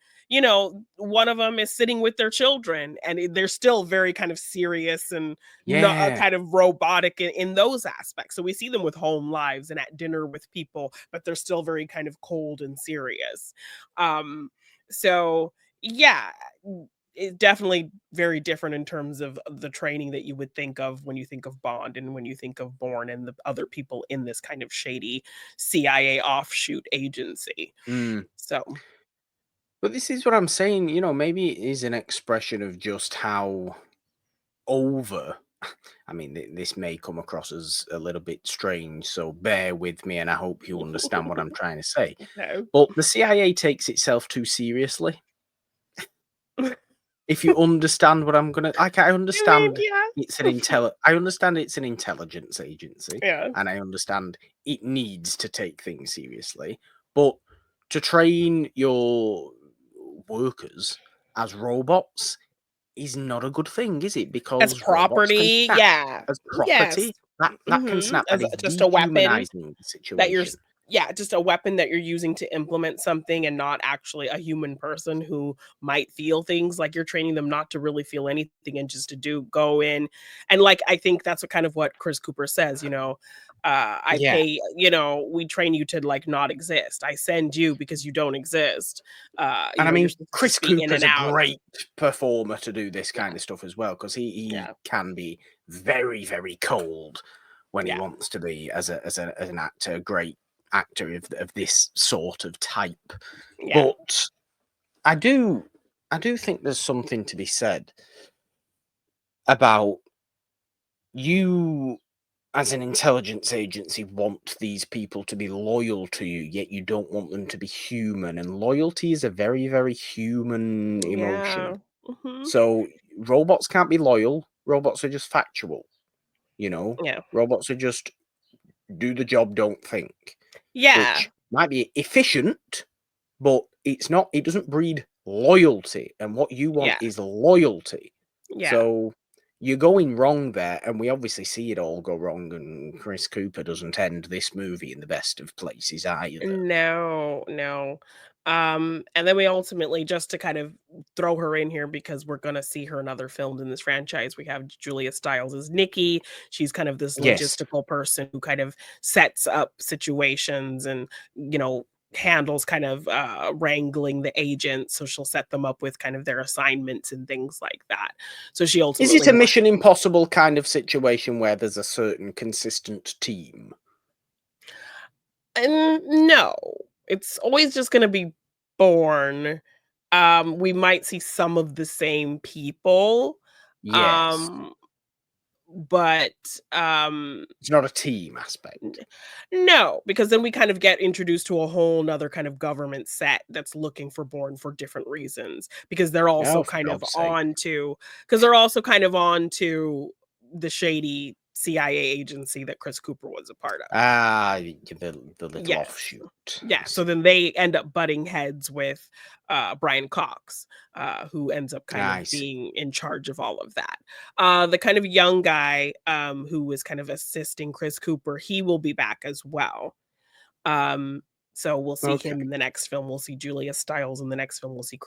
Speaker 2: one of them is sitting with their children, and they're still very kind of serious and not
Speaker 1: yeah.
Speaker 2: kind of robotic in those aspects. So we see them with home lives and at dinner with people, but they're still very kind of cold and serious. Um, so yeah, it's definitely very different in terms of the training that you would think of when you think of Bond and when you think of Bourne and the other people in this kind of shady CIA offshoot agency.
Speaker 1: Mm.
Speaker 2: So
Speaker 1: But this is what I'm saying. Maybe it is an expression of just how over. I mean, this may come across as a little bit strange, so bear with me, and I hope you understand what I'm trying to say.
Speaker 2: no.
Speaker 1: But the CIA takes itself too seriously. If you understand what I'm gonna like, I
Speaker 2: I mean,
Speaker 1: understand I understand it's an intelligence agency,
Speaker 2: yeah.
Speaker 1: and I understand it needs to take things seriously, but to train your workers as robots is not a good thing, is it?
Speaker 2: As
Speaker 1: Because robots can
Speaker 2: property,
Speaker 1: snap
Speaker 2: yeah.
Speaker 1: as
Speaker 2: Yes.
Speaker 1: property. That can snap. That
Speaker 2: As
Speaker 1: is
Speaker 2: just a weapon
Speaker 1: dehumanizing the
Speaker 2: that
Speaker 1: situation.
Speaker 2: yeah, just a weapon that you're using to implement something and not actually a human person who might feel things. Like, you're training them not to really feel anything and just to go in. And like, I think that's what kind of what Chris Cooper says, I
Speaker 1: Yeah.
Speaker 2: pay, we train you to like not exist. I send you because you don't exist.
Speaker 1: And I
Speaker 2: You're
Speaker 1: mean,
Speaker 2: supposed to
Speaker 1: Chris
Speaker 2: just be in
Speaker 1: Cooper's
Speaker 2: and
Speaker 1: a
Speaker 2: out.
Speaker 1: great performer to do this
Speaker 2: Yeah.
Speaker 1: kind of stuff as well, because he
Speaker 2: Yeah.
Speaker 1: can be very, very cold when he
Speaker 2: Yeah.
Speaker 1: wants to be as an actor, a great actor of this sort of type.
Speaker 2: Yeah.
Speaker 1: But I do think there's something to be said about you as an intelligence agency want these people to be loyal to you, yet you don't want them to be human. And loyalty is a very, very human emotion.
Speaker 2: Yeah. Mhm.
Speaker 1: So robots can't be loyal. Robots are just factual. You know,
Speaker 2: Yeah.
Speaker 1: robots are just do the job, don't think,
Speaker 2: Yeah.
Speaker 1: which might be efficient, but it's not. It doesn't breed loyalty, and what you want
Speaker 2: Yeah.
Speaker 1: is loyalty.
Speaker 2: Yeah.
Speaker 1: So you're going wrong there, and we obviously see it all go wrong. And Chris Cooper doesn't end this movie in the best of places either.
Speaker 2: No, no. And then we ultimately, just to kind of throw her in here because we're gonna see her in other films in this franchise, we have Julia Stiles as Nikki. She's kind of this
Speaker 1: Yes,
Speaker 2: logistical person who kind of sets up situations and, handles kind of wrangling the agents. So she'll set them up with kind of their assignments and things like that. So she
Speaker 1: is it
Speaker 2: ultimately
Speaker 1: a
Speaker 2: works.
Speaker 1: Mission Impossible kind of situation where there's a certain consistent team?
Speaker 2: And no, it's always just gonna be Born. We might see some of the same people,
Speaker 1: Yes.
Speaker 2: um, but
Speaker 1: It's not a team aspect.
Speaker 2: no, because then we kind of get introduced to a whole nother kind of government set that's looking for Bourne for different reasons, because they're
Speaker 1: Oh,
Speaker 2: also
Speaker 1: for
Speaker 2: kind of
Speaker 1: God's sake.
Speaker 2: on to because they're also kind of on to the shady CIA agency that Chris Cooper was a part of.
Speaker 1: The little
Speaker 2: Yes.
Speaker 1: offshoot. I
Speaker 2: Yeah, so
Speaker 1: see.
Speaker 2: then they end up butting heads with, Brian Cox, who ends up kind
Speaker 1: I
Speaker 2: of
Speaker 1: see.
Speaker 2: being in charge of all of that. The kind of young guy, who was kind of assisting Chris Cooper, he will be back as well. Um, so we'll see him
Speaker 1: Okay.
Speaker 2: in the next film. We'll see Julia Stiles in the next film. We'll see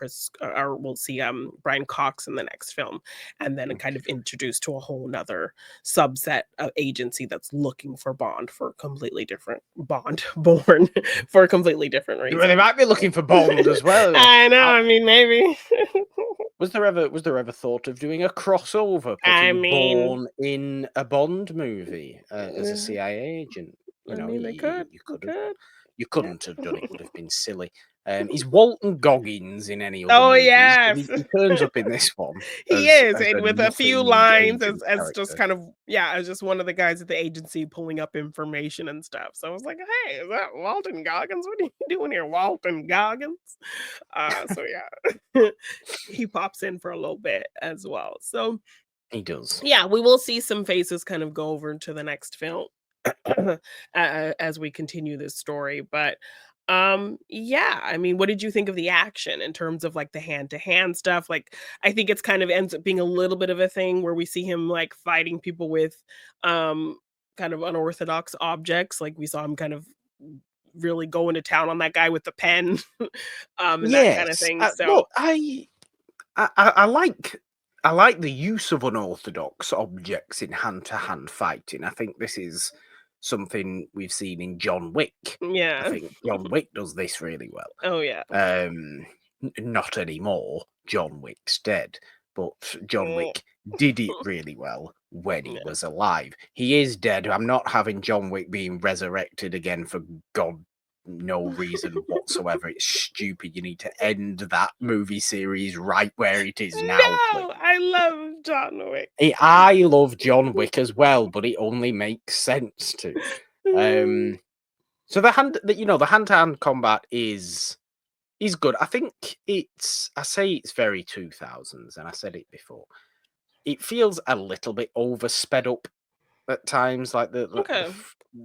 Speaker 2: or we'll see Brian Cox in the next film, and then kind of introduced to a whole nother subset of agency that's looking for Bond for a completely different Bond born for a completely different
Speaker 1: Well, they
Speaker 2: reason.
Speaker 1: might be looking for Bond as well.
Speaker 2: I know. I mean, maybe.
Speaker 1: Was there ever thought of doing a crossover,
Speaker 2: I
Speaker 1: putting
Speaker 2: mean,
Speaker 1: Bourne in a Bond movie as a
Speaker 2: uh,
Speaker 1: CIA agent? You
Speaker 2: I
Speaker 1: know,
Speaker 2: mean, they could.
Speaker 1: you
Speaker 2: They
Speaker 1: could have.
Speaker 2: could.
Speaker 1: You
Speaker 2: Yeah.
Speaker 1: couldn't have done it. Would have been silly. Is Walton Goggins in any other
Speaker 2: Oh
Speaker 1: movies? 'Cause
Speaker 2: yes.
Speaker 1: he turns up in this one
Speaker 2: He is,
Speaker 1: as
Speaker 2: and
Speaker 1: a
Speaker 2: with a few
Speaker 1: nothing
Speaker 2: lines
Speaker 1: agent
Speaker 2: as just
Speaker 1: character.
Speaker 2: kind of yeah, as just one of the guys at the agency pulling up information and stuff. So I was like, "Hey, is that Walton Goggins? What are you doing here, Walton Goggins?" So yeah, he pops in for a little bit as well. So
Speaker 1: He does.
Speaker 2: yeah, we will see some faces kind of go over into the next film as we continue this story. But yeah, I mean, what did you think of the action in terms of like the hand to hand stuff? Like, I think it's kind of ends up being a little bit of a thing where we see him like fighting people with um kind of unorthodox objects. Like we saw him kind of really going to town on that guy with the pen and that kind of
Speaker 1: Yes.
Speaker 2: thing. So
Speaker 1: Look, I I like the use of unorthodox objects in hand-to-hand fighting. I think this is something we've seen in John Wick. I
Speaker 2: yeah.
Speaker 1: think John Wick does this really well.
Speaker 2: Oh yeah.
Speaker 1: Not anymore. John Wick's dead, but John
Speaker 2: Mm,
Speaker 1: Wick did it really well when he
Speaker 2: yeah.
Speaker 1: was alive. He is dead. I'm not having John Wick being resurrected again for God no reason whatsoever. It's stupid. You need to end that movie series right where it is now, please.
Speaker 2: No, I love John Wick.
Speaker 1: I love John Wick as well, but it only makes sense to. Um, so the hand to hand combat is good. I think I say it's very 2000s, and I said it before. It feels a little bit oversped up at times, like
Speaker 2: Okay.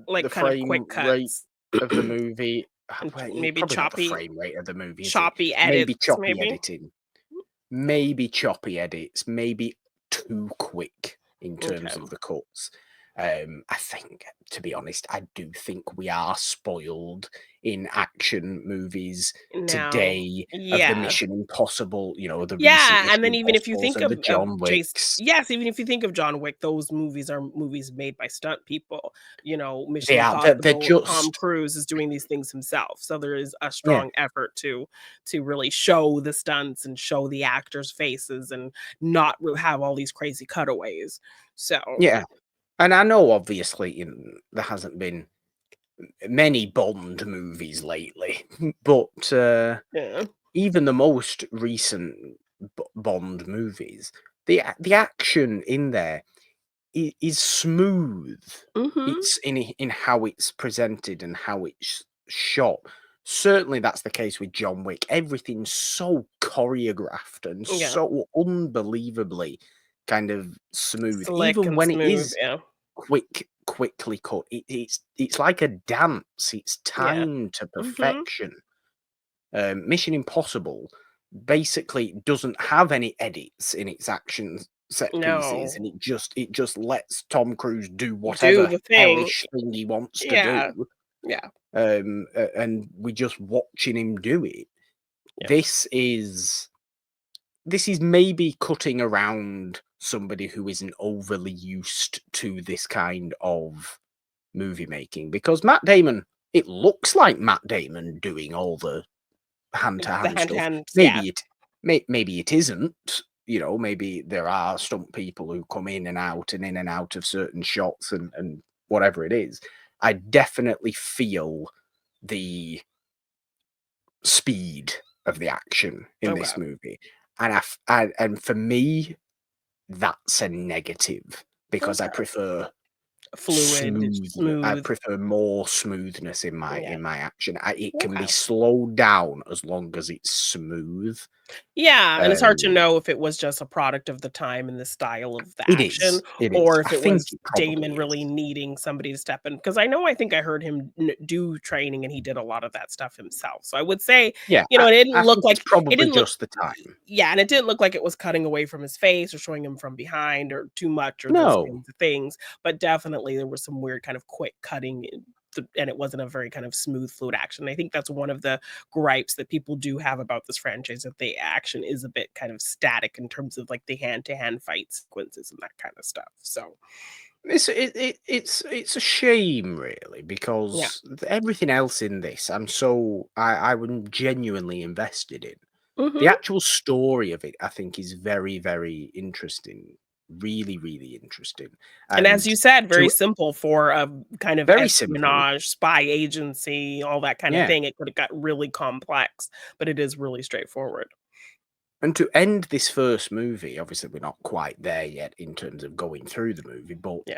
Speaker 2: Like
Speaker 1: the
Speaker 2: kind of
Speaker 1: frame
Speaker 2: quick
Speaker 1: rate
Speaker 2: cuts
Speaker 1: of the movie.
Speaker 2: and
Speaker 1: Well,
Speaker 2: maybe
Speaker 1: probably not the frame rate of the movie, is it?
Speaker 2: choppy
Speaker 1: Maybe
Speaker 2: edits,
Speaker 1: choppy
Speaker 2: maybe.
Speaker 1: editing, maybe choppy edits, maybe too quick in
Speaker 2: Okay.
Speaker 1: terms of the cuts. I think, to be honest, I do think we are spoiled in action movies
Speaker 2: Now,
Speaker 1: today of the
Speaker 2: yeah.
Speaker 1: Mission Impossible, the recent
Speaker 2: Yeah, and
Speaker 1: Mission
Speaker 2: then even if you
Speaker 1: Impossibles
Speaker 2: think
Speaker 1: and the
Speaker 2: of
Speaker 1: John
Speaker 2: Jace
Speaker 1: Wicks.
Speaker 2: yes, even if you think of John Wick, those movies are movies made by stunt people. Mission
Speaker 1: They are. They're
Speaker 2: Impossible, Tom
Speaker 1: just
Speaker 2: Cruise is doing these things himself. So there is a
Speaker 1: yeah,
Speaker 2: strong effort to really show the stunts and show the actors' faces and not have all these crazy cutaways. So,
Speaker 1: yeah. And I know, obviously, there hasn't been many Bond movies lately, but
Speaker 2: yeah.
Speaker 1: even the most recent Bond movies, the action in there is smooth.
Speaker 2: Mhm.
Speaker 1: It's in how it's presented and how it's shot. Certainly, that's the case with John Wick. Everything's so choreographed and
Speaker 2: Yeah.
Speaker 1: so unbelievably kind of smooth,
Speaker 2: Slick
Speaker 1: even
Speaker 2: and
Speaker 1: when it
Speaker 2: smooth,
Speaker 1: is
Speaker 2: yeah.
Speaker 1: quickly cut. It's like a dance. It's
Speaker 2: Yeah.
Speaker 1: timed to
Speaker 2: Mhm.
Speaker 1: perfection. Mission Impossible basically doesn't have any edits in its action set pieces,
Speaker 2: No.
Speaker 1: and it just lets Tom Cruise do
Speaker 2: Do
Speaker 1: whatever
Speaker 2: the thing.
Speaker 1: hellish thing he wants to do,
Speaker 2: Yeah. Yeah.
Speaker 1: and we just watching him do it.
Speaker 2: Yeah.
Speaker 1: This is this is maybe cutting around somebody who isn't overly used to this kind of movie making, because Matt Damon, it looks like Matt Damon doing all the hand to
Speaker 2: The
Speaker 1: hand
Speaker 2: hand to
Speaker 1: stuff.
Speaker 2: hand, yeah.
Speaker 1: Maybe it isn't. Maybe there are stunt people who come in and out of certain shots and whatever it is. I definitely feel the speed of the action in
Speaker 2: Okay.
Speaker 1: this movie, and and for me, that's a negative. because I
Speaker 2: Okay.
Speaker 1: prefer
Speaker 2: Fluid,
Speaker 1: I
Speaker 2: smooth.
Speaker 1: prefer more smoothness
Speaker 2: Yeah.
Speaker 1: in my action. It can be
Speaker 2: Okay.
Speaker 1: slowed down as long as it's smooth.
Speaker 2: Yeah, and it's hard to
Speaker 1: Um,
Speaker 2: know if it was just a product of the time and the style of the
Speaker 1: it
Speaker 2: action,
Speaker 1: is. It is.
Speaker 2: or if
Speaker 1: I
Speaker 2: it
Speaker 1: think
Speaker 2: was
Speaker 1: it
Speaker 2: Damon
Speaker 1: probably
Speaker 2: really
Speaker 1: is.
Speaker 2: needing somebody to step in. Because I think I heard him do training, and he did a lot of that stuff himself. So I would say,
Speaker 1: Yeah,
Speaker 2: it didn't
Speaker 1: I
Speaker 2: look
Speaker 1: think it's
Speaker 2: like it
Speaker 1: probably
Speaker 2: didn't look
Speaker 1: just the time.
Speaker 2: yeah, and it didn't look like it was cutting away from his face or showing him from behind or too much or those
Speaker 1: No.
Speaker 2: kinds of things, but definitely there was some weird kind of quick cutting and it wasn't a very kind of smooth fluid action. I think that's one of the gripes that people do have about this franchise, that the action is a bit kind of static in terms of like the hand-to-hand fight sequences and that kind of stuff. So,
Speaker 1: It's a shame really
Speaker 2: yeah.
Speaker 1: because everything else in this I was genuinely invested in. The
Speaker 2: Mhm.
Speaker 1: actual story of it, I think, is very, very interesting. Really, really interesting.
Speaker 2: And as
Speaker 1: And
Speaker 2: you said, very
Speaker 1: to
Speaker 2: simple for a kind of
Speaker 1: very simple,
Speaker 2: espionage, spy agency, all that kind of
Speaker 1: yeah.
Speaker 2: thing. It could have got really complex, but it is really straightforward.
Speaker 1: And to end this first movie, obviously we're not quite there yet in terms of going through the movie, but
Speaker 2: Yeah.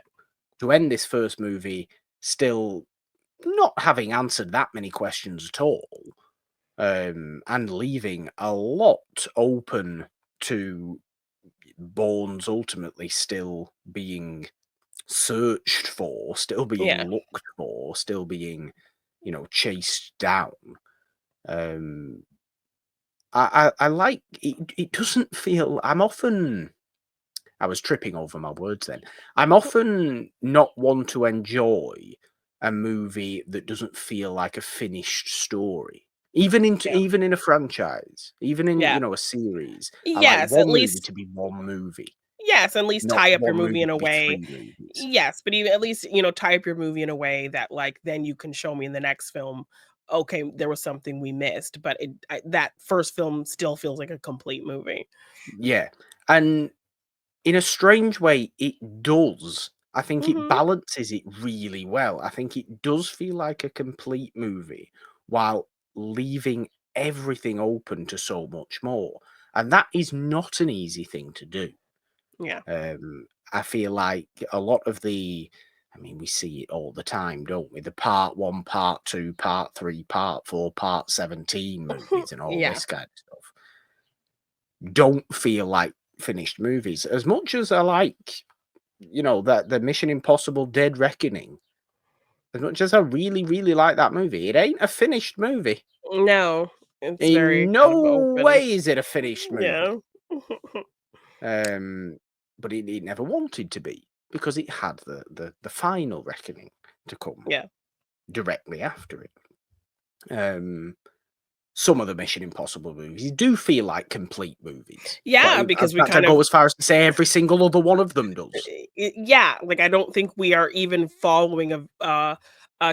Speaker 1: to end this first movie still not having answered that many questions at all, and leaving a lot open to Bourne's ultimately still being searched for, still being
Speaker 2: Yeah.
Speaker 1: looked for, still being, chased down. Um, I like it. It doesn't feel. I was tripping over my words then. I'm often not one to enjoy a movie that doesn't feel like a finished story.
Speaker 2: Yeah.
Speaker 1: Even in a franchise, even in,
Speaker 2: Yeah.
Speaker 1: a series. I like
Speaker 2: Yes, at
Speaker 1: one movie
Speaker 2: least
Speaker 1: to be one movie,
Speaker 2: yes, at least
Speaker 1: not
Speaker 2: tie up your
Speaker 1: one
Speaker 2: movie
Speaker 1: movie
Speaker 2: in
Speaker 1: to
Speaker 2: a
Speaker 1: be
Speaker 2: way.
Speaker 1: 3 movies.
Speaker 2: Yes, but even at least, tie up your movie in a way that, like, then you can show me in the next film, "Okay, there was something we missed," but that first film still feels like a complete movie.
Speaker 1: Yeah, and in a strange way, it does. I think it
Speaker 2: Mhm.
Speaker 1: balances it really well. I think it does feel like a complete movie while leaving everything open to so much more. And that is not an easy thing to do.
Speaker 2: Yeah.
Speaker 1: I feel like a lot of I mean, we see it all the time, don't we? The part one, part two, part three, part four, part 17 movies and all
Speaker 2: Yeah.
Speaker 1: this kind of stuff don't feel like finished movies. As much as I like that the Mission Impossible Dead Reckoning. As much as I really, really like that movie, it ain't a finished movie.
Speaker 2: No, it's very
Speaker 1: In
Speaker 2: kind of
Speaker 1: no
Speaker 2: open.
Speaker 1: way is it a finished movie.
Speaker 2: Yeah.
Speaker 1: Um, but it never wanted to be because it had the final reckoning to come
Speaker 2: Yeah.
Speaker 1: directly after it. Some of the Mission Impossible movies do feel like complete movies.
Speaker 2: Yeah,
Speaker 1: Quite, in
Speaker 2: because we
Speaker 1: fact, I
Speaker 2: kind
Speaker 1: go
Speaker 2: of
Speaker 1: as far as to say every single other one of them does.
Speaker 2: yeah, like, I don't think we are even following a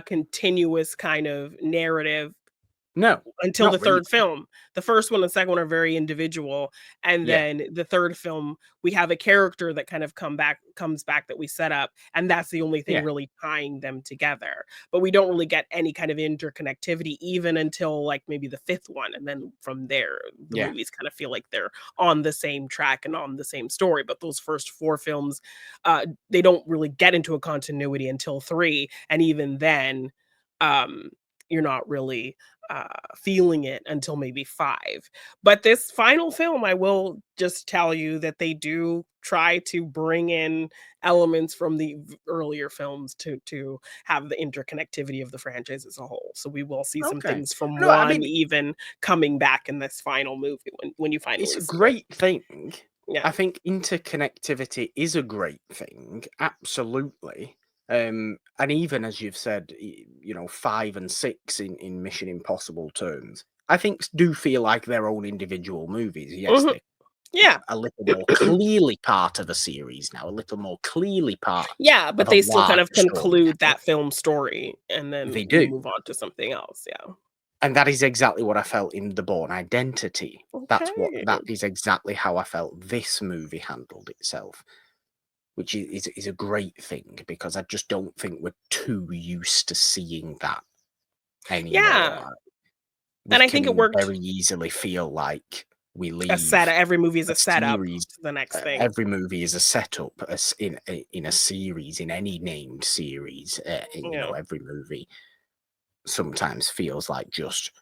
Speaker 2: continuous kind of narrative
Speaker 1: No,
Speaker 2: until
Speaker 1: not
Speaker 2: the
Speaker 1: really.
Speaker 2: third film. The first one and second one are very individual, and
Speaker 1: Yeah,
Speaker 2: then the third film, we have a character that kind of comes back that we set up, and that's the only thing
Speaker 1: yeah,
Speaker 2: really tying them together. But we don't really get any kind of interconnectivity even until, like, maybe the fifth one, and then from there, the
Speaker 1: yeah.
Speaker 2: movies kind of feel like they're on the same track and on the same story. But those first 4 films, they don't really get into a continuity until 3, and even then, um, you're not really feeling it until maybe 5. But this final film, I will just tell you that they do try to bring in elements from the earlier films to have the interconnectivity of the franchise as a whole. So we will see some
Speaker 1: Okay.
Speaker 2: things from
Speaker 1: No, I
Speaker 2: one
Speaker 1: mean,
Speaker 2: even coming back in this final movie when you
Speaker 1: it's
Speaker 2: finally
Speaker 1: a
Speaker 2: see it.
Speaker 1: great thing.
Speaker 2: Yeah.
Speaker 1: I think interconnectivity is a great thing, absolutely. And even as you've said, 5 and 6 in Mission Impossible terms, I think do feel like their own individual movies. Yes,
Speaker 2: Mhm.
Speaker 1: they're
Speaker 2: Yeah.
Speaker 1: a little more clearly part of a series now, a little more clearly part
Speaker 2: Yeah,
Speaker 1: of
Speaker 2: but
Speaker 1: a
Speaker 2: they still kind
Speaker 1: larger
Speaker 2: of
Speaker 1: story
Speaker 2: conclude
Speaker 1: now.
Speaker 2: that film story, and then
Speaker 1: They
Speaker 2: we
Speaker 1: do.
Speaker 2: move on to something else. Yeah.
Speaker 1: And that is exactly what I felt in The Bourne Identity.
Speaker 2: Okay.
Speaker 1: That is exactly how I felt this movie handled itself. Which is a great thing because I just don't think we're too used to seeing that
Speaker 2: Yeah.
Speaker 1: anymore. We
Speaker 2: And I think it
Speaker 1: can
Speaker 2: worked.
Speaker 1: very easily feel like we
Speaker 2: A set
Speaker 1: leave
Speaker 2: every movie is
Speaker 1: a
Speaker 2: a setup
Speaker 1: series.
Speaker 2: to the next thing.
Speaker 1: Every movie is a setup in a series, in any named series.
Speaker 2: Yeah.
Speaker 1: Every movie sometimes feels like just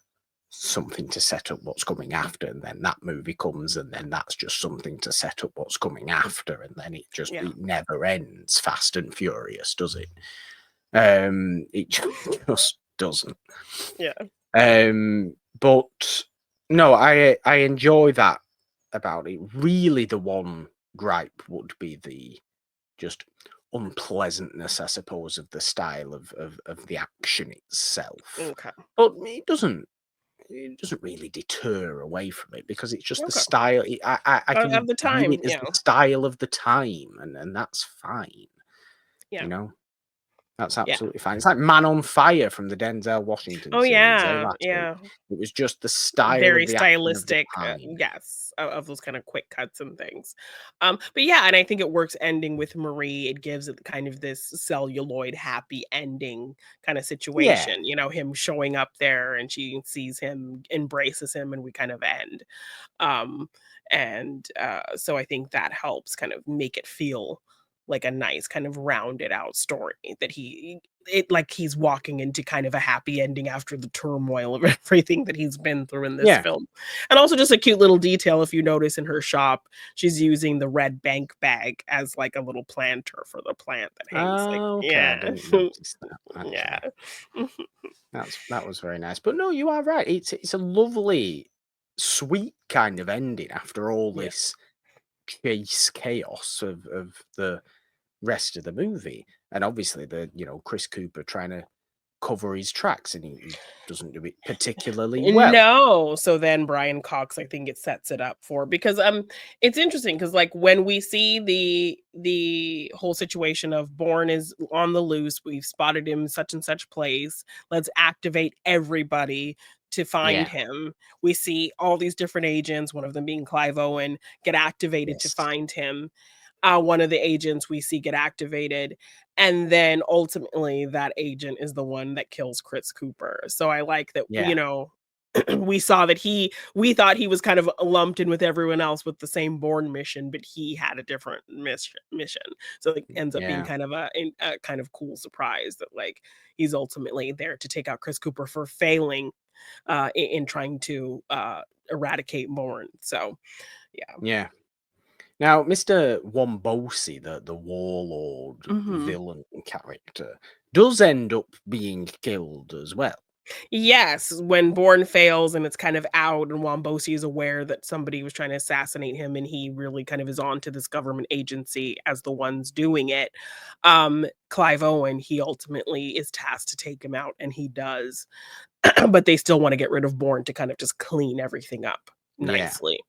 Speaker 1: something to set up what's coming after, and then that movie comes, and then that's just something to set up what's coming after, and then
Speaker 2: Yeah.
Speaker 1: it never ends. Fast and Furious, does it? It just doesn't.
Speaker 2: Yeah.
Speaker 1: But no, I enjoy that about it. Really, the one gripe would be the just unpleasantness, I suppose, of the style of the action itself.
Speaker 2: Okay.
Speaker 1: But it doesn't really deter away from it, because it's just the
Speaker 2: Okay.
Speaker 1: style. I can
Speaker 2: Of the
Speaker 1: view
Speaker 2: time,
Speaker 1: it as
Speaker 2: yeah.
Speaker 1: the style of the time, and that's fine.
Speaker 2: Yeah.
Speaker 1: That's
Speaker 2: Yeah.
Speaker 1: absolutely fine. It's like Man on Fire from the Denzel Washington
Speaker 2: Oh,
Speaker 1: series,
Speaker 2: yeah.
Speaker 1: Actually,
Speaker 2: Yeah.
Speaker 1: it was just the style
Speaker 2: Very
Speaker 1: of the action of the
Speaker 2: stylistic,
Speaker 1: time.
Speaker 2: yes, of those kind of quick cuts and things. But yeah, and I think it works ending with Marie. It gives it kind of this celluloid happy ending kind of
Speaker 1: Yeah,
Speaker 2: situation, him showing up there and she sees him, embraces him, and we kind of end. Um, and so I think that helps kind of make it feel like a nice kind of rounded out story that like he's walking into kind of a happy ending after the turmoil of everything that he's been through in this
Speaker 1: yeah.
Speaker 2: film. And also just a cute little detail, if you notice in her shop, she's using the red bank bag as like a little planter for the plant that hangs like,
Speaker 1: Okay, I
Speaker 2: yeah.
Speaker 1: didn't notice that
Speaker 2: Yeah.
Speaker 1: actually. That was very nice. But no, you are right. It's a lovely, sweet kind of ending after all
Speaker 2: Yeah.
Speaker 1: this chase chaos of the rest of the movie. And obviously Chris Cooper trying to cover his tracks, and he doesn't do it particularly well.
Speaker 2: No, so then Brian Cox, I think it sets it up for because, it's interesting because like, when we see the whole situation of Bourne is on the loose, we've spotted him such and such place, let's activate everybody to find
Speaker 1: Yeah.
Speaker 2: him. We see all these different agents, one of them being Clive Owen, get activated to
Speaker 1: Yes.
Speaker 2: find him. One of the agents we see get activated, and then ultimately that agent is the one that kills Chris Cooper. So I like that,
Speaker 1: Yeah.
Speaker 2: we saw that we thought he was kind of lumped in with everyone else with the same Bourne mission, but he had a different mission. So it ends up being
Speaker 1: Yeah.
Speaker 2: kind of a kind of cool surprise that like he's ultimately there to take out Chris Cooper for failing in trying to eradicate Bourne. So yeah.
Speaker 1: Yeah. Now, Mr. Wombosi, the warlord
Speaker 2: Mhm.
Speaker 1: villain character, does end up being killed as well.
Speaker 2: Yes, when Bourne fails and it's kind of out, and Wombosi is aware that somebody was trying to assassinate him, and he really kind of is on to this government agency as the ones doing it. Clive Owen, he ultimately is tasked to take him out, and he does. But they still want to get rid of Bourne to kind of just clean everything up
Speaker 1: Yeah.
Speaker 2: nicely.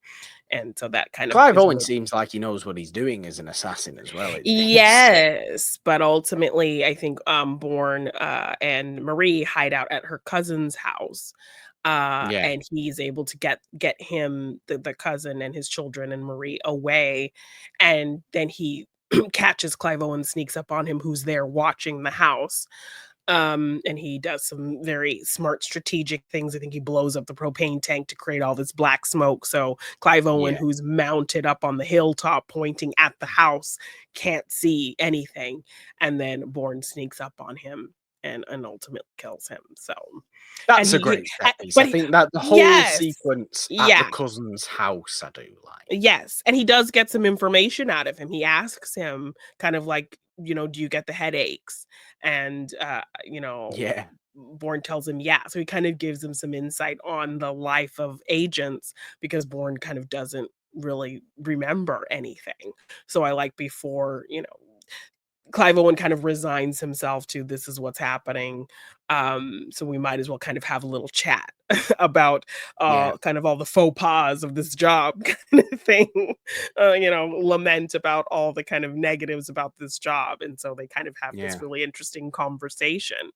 Speaker 2: And so that kind of
Speaker 1: Clive
Speaker 2: is
Speaker 1: Owen
Speaker 2: really
Speaker 1: seems like he knows what he's doing as an assassin as well. It's
Speaker 2: yes, but ultimately, I think, Bourne, and Marie hide out at her cousin's house,
Speaker 1: yeah,
Speaker 2: and he's able to get him, the cousin and his children and Marie away, and then he catches Clive Owen, sneaks up on him, who's there watching the house, and he does some very smart strategic things. I think he blows up the propane tank to create all this black smoke. So Clive Owen,
Speaker 1: yeah,
Speaker 2: who's mounted up on the hilltop pointing at the house, can't see anything. And then Bourne sneaks up on him and ultimately kills him. So and
Speaker 1: that's a
Speaker 2: he
Speaker 1: great set piece. I
Speaker 2: but he,
Speaker 1: think that the whole
Speaker 2: yes.
Speaker 1: sequence at the
Speaker 2: Yeah.
Speaker 1: cousin's house, I do like.
Speaker 2: Yes, and he does get some information out of him. He asks him kind of like, "Do you get the headaches?" And,
Speaker 1: Yeah,
Speaker 2: Bourne tells him, "Yeah." So he kind of gives him some insight on the life of agents because Bourne kind of doesn't really remember anything. So I like before, Clive Owen kind of resigns himself to this is what's happening. So we might as well kind of have a little chat about
Speaker 1: yeah,
Speaker 2: kind of all the faux pas of this job kind of thing. Lament about all the kind of negatives about this job. And so they kind of have this
Speaker 1: yeah.
Speaker 2: really interesting conversation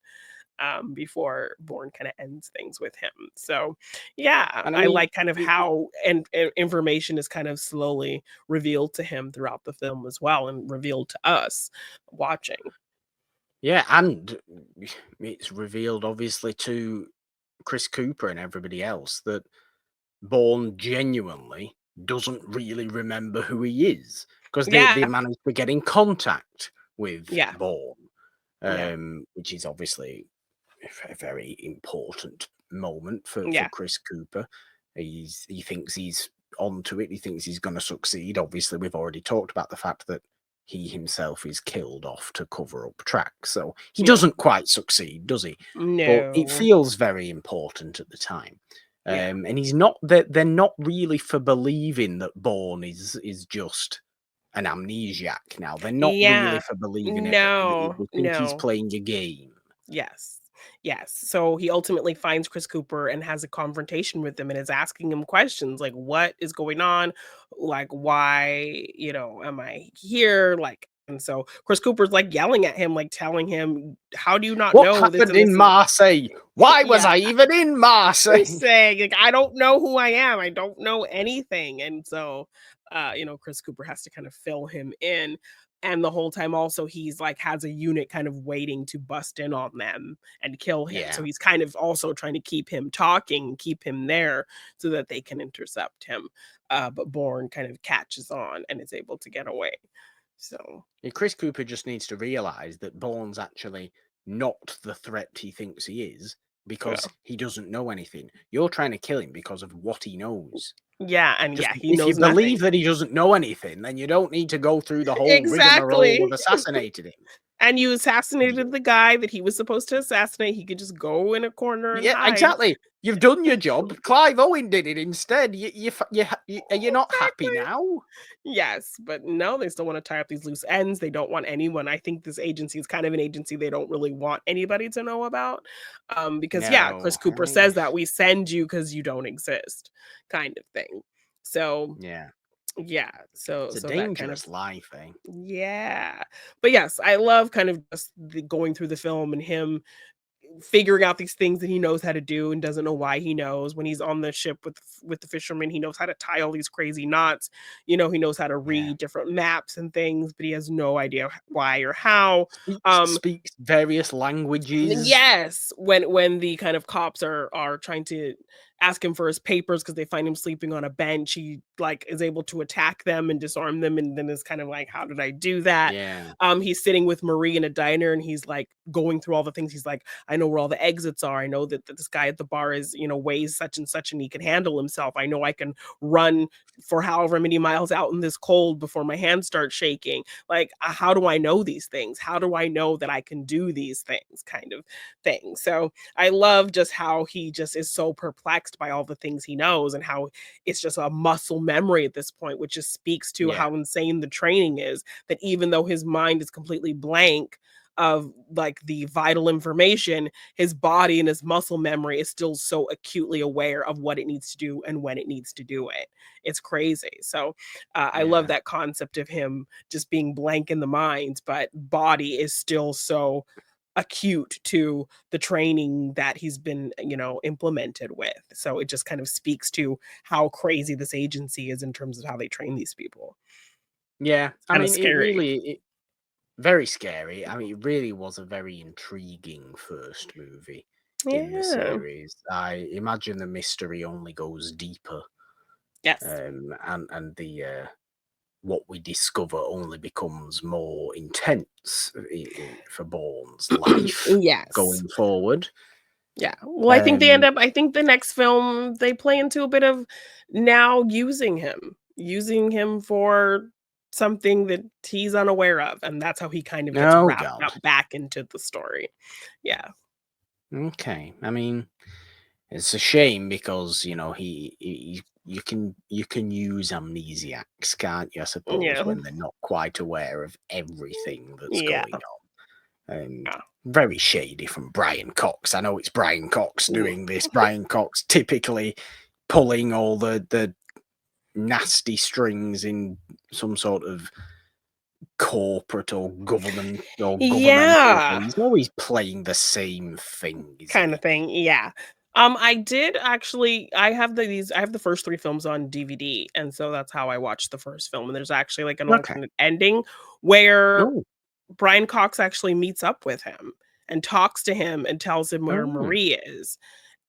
Speaker 2: before Bourne kind of ends things with him. So, yeah,
Speaker 1: And I
Speaker 2: I
Speaker 1: mean,
Speaker 2: like kind of how and information is kind of slowly revealed to him throughout the film as well, and revealed to us watching.
Speaker 1: yeah, and it's revealed obviously to Chris Cooper and everybody else that Bourne genuinely doesn't really remember who he is, because they
Speaker 2: Yeah.
Speaker 1: managed to get in contact with
Speaker 2: Yeah.
Speaker 1: Bourne,
Speaker 2: Yeah.
Speaker 1: which is obviously a very important moment for
Speaker 2: Yeah.
Speaker 1: Chris Cooper. He thinks he's onto it. He thinks he's going to succeed. Obviously, we've already talked about the fact that he himself is killed off to cover up tracks, so he
Speaker 2: Yeah.
Speaker 1: doesn't quite succeed, does he? But it
Speaker 2: No.
Speaker 1: feels very important at the time.
Speaker 2: Yeah.
Speaker 1: And he's not that they're not really for believing that Bourne is just an amnesiac now. They're not really
Speaker 2: Yeah.
Speaker 1: for believing it.
Speaker 2: No.
Speaker 1: They think he's
Speaker 2: No.
Speaker 1: playing a game.
Speaker 2: Yes. Yes. So he ultimately finds Chris Cooper and has a confrontation with him and is asking him questions like, what is going on? Like, why, am I here? Like, and so Chris Cooper's like yelling at him, like telling him, how do you not
Speaker 1: What
Speaker 2: know this
Speaker 1: happened
Speaker 2: and this?
Speaker 1: in Marseille? Why was
Speaker 2: Yeah.
Speaker 1: I even in Marseille?
Speaker 2: Saying like, I don't know who I am. I don't know anything. And so, Chris Cooper has to kind of fill him in. And the whole time also he's like has a unit kind of waiting to bust in on them and kill him.
Speaker 1: Yeah.
Speaker 2: So he's kind of also trying to keep him talking, keep him there so that they can intercept him. But Bourne kind of catches on and is able to get away. So
Speaker 1: Chris Cooper just needs to realize that Bourne's actually not the threat he thinks he is, because
Speaker 2: yeah.
Speaker 1: he doesn't know anything. You're trying to kill him because of what he knows.
Speaker 2: Yeah, and
Speaker 1: Just
Speaker 2: he
Speaker 1: if you
Speaker 2: knows nothing.
Speaker 1: believe that he doesn't know anything, then you don't need to go through the whole rigmarole
Speaker 2: Exactly.
Speaker 1: of assassinating him.
Speaker 2: And you assassinated the guy that he was supposed to assassinate. He could just go in a corner and
Speaker 1: Yeah,
Speaker 2: hide.
Speaker 1: exactly. You've done your job. Clive Owen did it instead. Are you not happy now?
Speaker 2: Yes, but no, they still want to tie up these loose ends. They don't want anyone. I think this agency is kind of an agency they don't really want anybody to know about. Because yeah,
Speaker 1: No,
Speaker 2: Chris Cooper says that we send you because you don't exist, kind of thing. So
Speaker 1: yeah,
Speaker 2: yeah, so
Speaker 1: it's a
Speaker 2: that kind of
Speaker 1: dangerous life, eh?
Speaker 2: yeah. But yes, I love kind of just going through the film and him figuring out these things that he knows how to do and doesn't know why he knows. When he's on the ship with the fishermen, he knows how to tie all these crazy knots. He knows how to
Speaker 1: Yeah.
Speaker 2: read different maps and things, but he has no idea why or how.
Speaker 1: Speaks various languages.
Speaker 2: Yes, when the kind of cops are trying to ask him for his papers because they find him sleeping on a bench, he like is able to attack them and disarm them, and then is kind of like, how did I do that?
Speaker 1: Yeah.
Speaker 2: He's sitting with Marie in a diner and he's like going through all the things. He's like, I know where all the exits are. I know that this guy at the bar is, weighs such and such and he can handle himself. I know I can run for however many miles out in this cold before my hands start shaking. Like, how do I know these things? How do I know that I can do these things, kind of thing? So I love just how he just is so perplexed by all the things he knows and how it's just a muscle memory at this point, which just speaks to
Speaker 1: Yeah.
Speaker 2: how insane the training is. That even though his mind is completely blank of like the vital information, his body and his muscle memory is still so acutely aware of what it needs to do and when it needs to do it. It's crazy. So I love
Speaker 1: Yeah.
Speaker 2: that concept of him just being blank in the mind, but body is still so acute to the training that he's been, implemented with. So it just kind of speaks to how crazy this agency is in terms of how they train these people.
Speaker 1: Yeah. I
Speaker 2: Kind of
Speaker 1: mean,
Speaker 2: scary.
Speaker 1: very scary. I mean, it really was a very intriguing first movie in the
Speaker 2: Yeah.
Speaker 1: series. I imagine the mystery only goes deeper,
Speaker 2: Yes.
Speaker 1: and the what we discover only becomes more intense for Bourne's life
Speaker 2: Yes.
Speaker 1: going forward.
Speaker 2: Yeah. Well,
Speaker 1: Um,
Speaker 2: I think the next film they play into a bit of now using him for something that he's unaware of, and that's how he kind of gets
Speaker 1: oh
Speaker 2: wrapped
Speaker 1: God.
Speaker 2: up back into the story. Yeah.
Speaker 1: Okay. I mean, it's a shame because he you can use amnesiacs, can't you? I suppose
Speaker 2: Yeah.
Speaker 1: when they're not quite aware of everything that's
Speaker 2: Yeah.
Speaker 1: going on. And
Speaker 2: Yeah.
Speaker 1: very shady from Brian Cox. I know it's Brian Cox
Speaker 2: Mm.
Speaker 1: doing this. Brian Cox typically pulling all the nasty strings in some sort of corporate or government or governmental
Speaker 2: Yeah.
Speaker 1: thing. He's always playing the same thing, isn't
Speaker 2: Kind
Speaker 1: he?
Speaker 2: of thing. Yeah. I did actually I have the first 3 films on DVD, and so that's how I watched the first film, and there's actually, like, an
Speaker 1: Okay.
Speaker 2: alternate ending where
Speaker 1: Oh,
Speaker 2: Brian Cox actually meets up with him and talks to him and tells him where
Speaker 1: oh,
Speaker 2: Marie is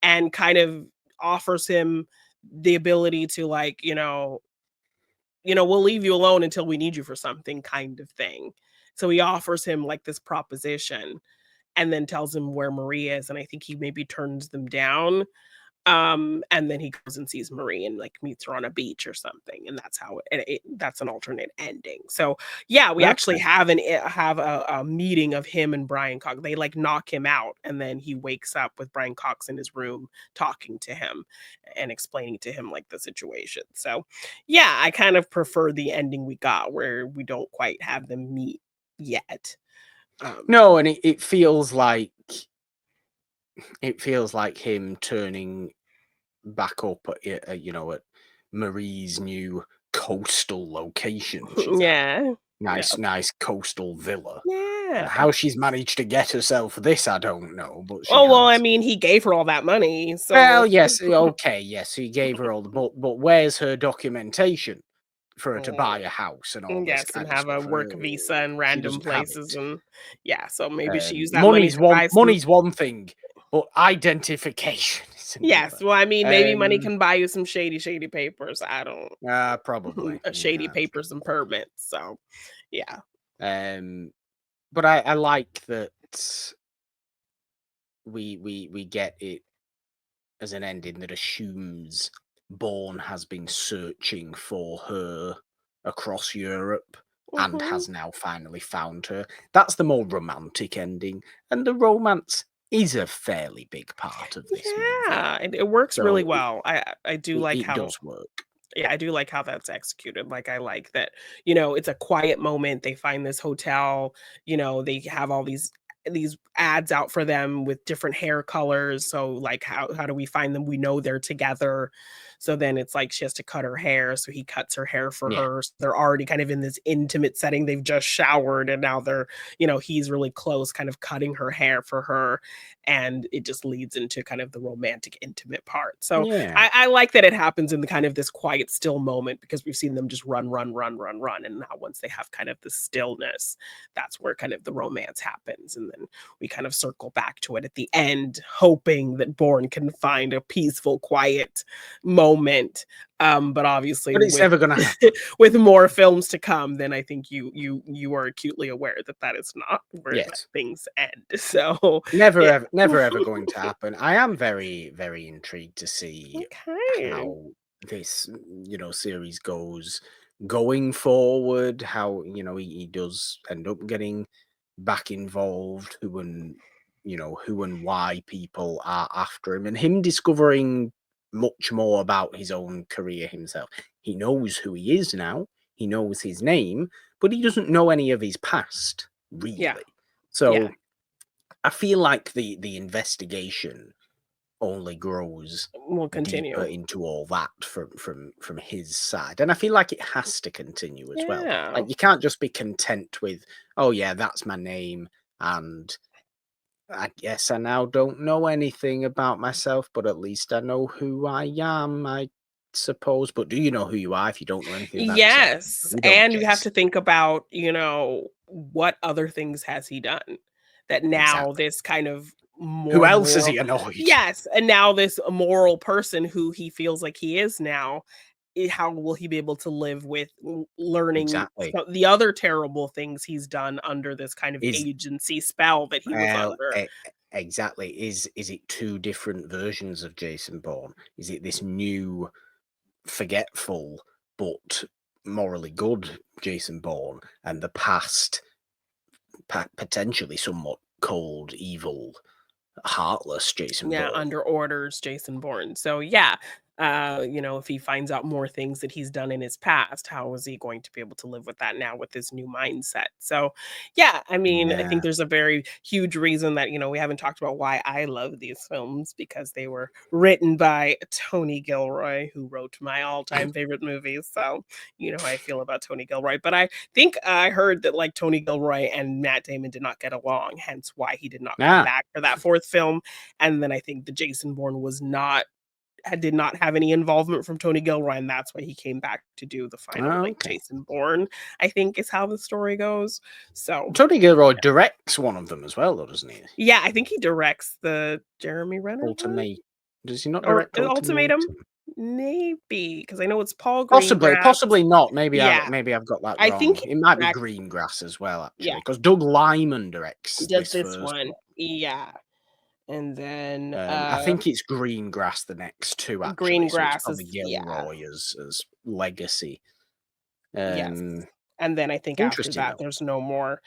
Speaker 2: and kind of offers him the ability to like, we'll leave you alone until we need you for something kind of thing. So he offers him like this proposition and then tells him where Marie is. And I think he maybe turns them down. And then he goes and sees Marie and like meets her on a beach or something. And that's how that's an alternate ending. So yeah, we actually
Speaker 1: Okay.
Speaker 2: have a meeting of him and Brian Cox. They like knock him out, and then he wakes up with Brian Cox in his room talking to him and explaining to him like the situation. So yeah, I kind of prefer the ending we got where we don't quite have them meet yet.
Speaker 1: No, and it feels like him turning back up at at Marie's new coastal location she's at.
Speaker 2: Yeah. Yeah.
Speaker 1: Nice coastal villa.
Speaker 2: Yeah.
Speaker 1: How she's managed to get herself this, I don't know, but she
Speaker 2: Oh, well, I
Speaker 1: has.
Speaker 2: mean, he gave her all that money, so
Speaker 1: Well, yes, okay, yes, he gave her all the, but where's her documentation for her to buy a house and all this
Speaker 2: yes, and
Speaker 1: kind of
Speaker 2: have a
Speaker 1: stuff?
Speaker 2: work visa in
Speaker 1: She
Speaker 2: random
Speaker 1: doesn't have
Speaker 2: places,
Speaker 1: it.
Speaker 2: and yeah, so maybe she used that money to buy some.
Speaker 1: Money's one thing, but identification is
Speaker 2: Yes,
Speaker 1: another.
Speaker 2: well, I mean, maybe money can buy you some shady papers. I don't
Speaker 1: Probably,
Speaker 2: shady
Speaker 1: yeah.
Speaker 2: papers and permits. So, yeah,
Speaker 1: But I like that we get it as an ending that assumes Bourne has been searching for her across Europe and
Speaker 2: mhm.
Speaker 1: has now finally found her. That's the more romantic ending, and the romance is a fairly big part of this movie.
Speaker 2: Yeah, it works really
Speaker 1: So
Speaker 2: well. I do like
Speaker 1: it
Speaker 2: how.
Speaker 1: does work.
Speaker 2: Yeah, I do like how that's executed. Like, I like that, it's a quiet moment. They find this hotel, they have all these ads out for them with different hair colors. So like how do we find them? We know they're together. So then it's like she has to cut her hair. So he cuts her hair for
Speaker 1: Yeah.
Speaker 2: her. So they're already kind of in this intimate setting. They've just showered and now they're, he's really close, kind of cutting her hair for her. And it just leads into kind of the romantic, intimate part. So
Speaker 1: Yeah.
Speaker 2: I like that it happens in the kind of this quiet, still moment because we've seen them just run. And now once they have kind of the stillness, that's where kind of the romance happens. And then we kind of circle back to it at the end, hoping that Bourne can find a peaceful, quiet moment. But obviously
Speaker 1: But it's
Speaker 2: with
Speaker 1: never gonna happen.
Speaker 2: with more films to come, then I think you are acutely aware that that is not where
Speaker 1: Yes.
Speaker 2: things end. So
Speaker 1: Never
Speaker 2: yeah.
Speaker 1: ever, never ever going to happen. I am very, very intrigued to see
Speaker 2: Okay.
Speaker 1: how this, series goes going forward. How he does end up getting back involved. Who and why people are after him, and him discovering much more about his own career himself. He knows who he is now. He knows his name, but he doesn't know any of his past
Speaker 2: Yeah.
Speaker 1: really.
Speaker 2: Yeah.
Speaker 1: So I feel like the investigation only grows
Speaker 2: We'll
Speaker 1: deeper
Speaker 2: continue.
Speaker 1: into all that from his side, and I feel like it has to continue as well.
Speaker 2: Yeah.
Speaker 1: Like you can't just be content with, oh yeah, that's my name, and I guess I now don't know anything about myself, but at least I know who I am, I suppose. But do you know who you are if you don't know anything about yourself?
Speaker 2: Yes,
Speaker 1: We don't,
Speaker 2: and you have
Speaker 1: Jace.
Speaker 2: to think about, what other things has he done that now
Speaker 1: Exactly.
Speaker 2: this kind of
Speaker 1: Who
Speaker 2: more
Speaker 1: else has he
Speaker 2: moral.
Speaker 1: annoyed?
Speaker 2: Yes, and now this moral person who he feels like he is now, how will he be able to live with learning
Speaker 1: Exactly.
Speaker 2: the other terrible things he's done under this kind of
Speaker 1: Is
Speaker 2: agency spell that he was
Speaker 1: Well,
Speaker 2: under?
Speaker 1: exactly. Is it two different versions of Jason Bourne? Is it this new, forgetful but morally good Jason Bourne, and the past, potentially somewhat cold, evil, heartless Jason
Speaker 2: Yeah,
Speaker 1: Bourne?
Speaker 2: under orders, Jason Bourne. So yeah, if he finds out more things that he's done in his past, how is he going to be able to live with that now with his new mindset? So yeah, I mean, I
Speaker 1: Yeah.
Speaker 2: think there's a very huge reason that, we haven't talked about why I love these films because they were written by Tony Gilroy, who wrote my all-time favorite movies. So, how I feel about Tony Gilroy. But I think I heard that like Tony Gilroy and Matt Damon did not get along, hence why he did not come
Speaker 1: Ah.
Speaker 2: back for that fourth film. And then I think the Jason Bourne did not have any involvement from Tony Gilroy, and that's why he came back to do the final like
Speaker 1: Okay.
Speaker 2: Jason Bourne, I think is how the story goes. So
Speaker 1: Tony Gilroy directs one of them as well, though, doesn't he?
Speaker 2: yeah, I think he directs the Jeremy Renner one
Speaker 1: Ultimate. Does he not
Speaker 2: or
Speaker 1: direct
Speaker 2: Ultimatum.
Speaker 1: Ultimatum?
Speaker 2: Maybe, because I know it's Paul
Speaker 1: Possibly,
Speaker 2: Greengrass.
Speaker 1: possibly not. Maybe
Speaker 2: Yeah,
Speaker 1: I've got that
Speaker 2: I think
Speaker 1: wrong.
Speaker 2: he
Speaker 1: It might be
Speaker 2: direct
Speaker 1: Greengrass as well,
Speaker 2: yeah,
Speaker 1: actually, because Doug Liman directs
Speaker 2: does
Speaker 1: this
Speaker 2: this
Speaker 1: first
Speaker 2: one.
Speaker 1: one.
Speaker 2: Yeah, and then,
Speaker 1: I think it's Greengrass the next two, actually. So it's
Speaker 2: Greengrass
Speaker 1: probably
Speaker 2: is yeah,
Speaker 1: Gilroy as Legacy.
Speaker 2: yes.
Speaker 1: Um,
Speaker 2: And then I think after
Speaker 1: Interesting
Speaker 2: that,
Speaker 1: though.
Speaker 2: there's no more,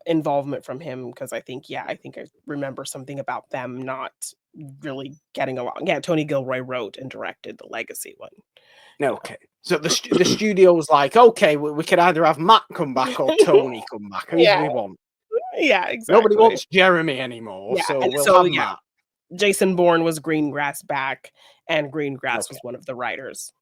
Speaker 2: involvement from him because I think I remember something about them not really getting along. Yeah, Tony Gilroy wrote and directed the Legacy one.
Speaker 1: Okay. So the studio was like, okay, we can either have Matt come back or Tony come back. Who do
Speaker 2: Yeah,
Speaker 1: we want?
Speaker 2: yeah,
Speaker 1: Nobody
Speaker 2: exactly.
Speaker 1: wants Jeremy anymore,
Speaker 2: Yeah,
Speaker 1: so
Speaker 2: and
Speaker 1: we'll
Speaker 2: so,
Speaker 1: have
Speaker 2: yeah,
Speaker 1: Matt.
Speaker 2: Jason Bourne was Greengrass back, and Greengrass
Speaker 1: Okay.
Speaker 2: was one of the writers.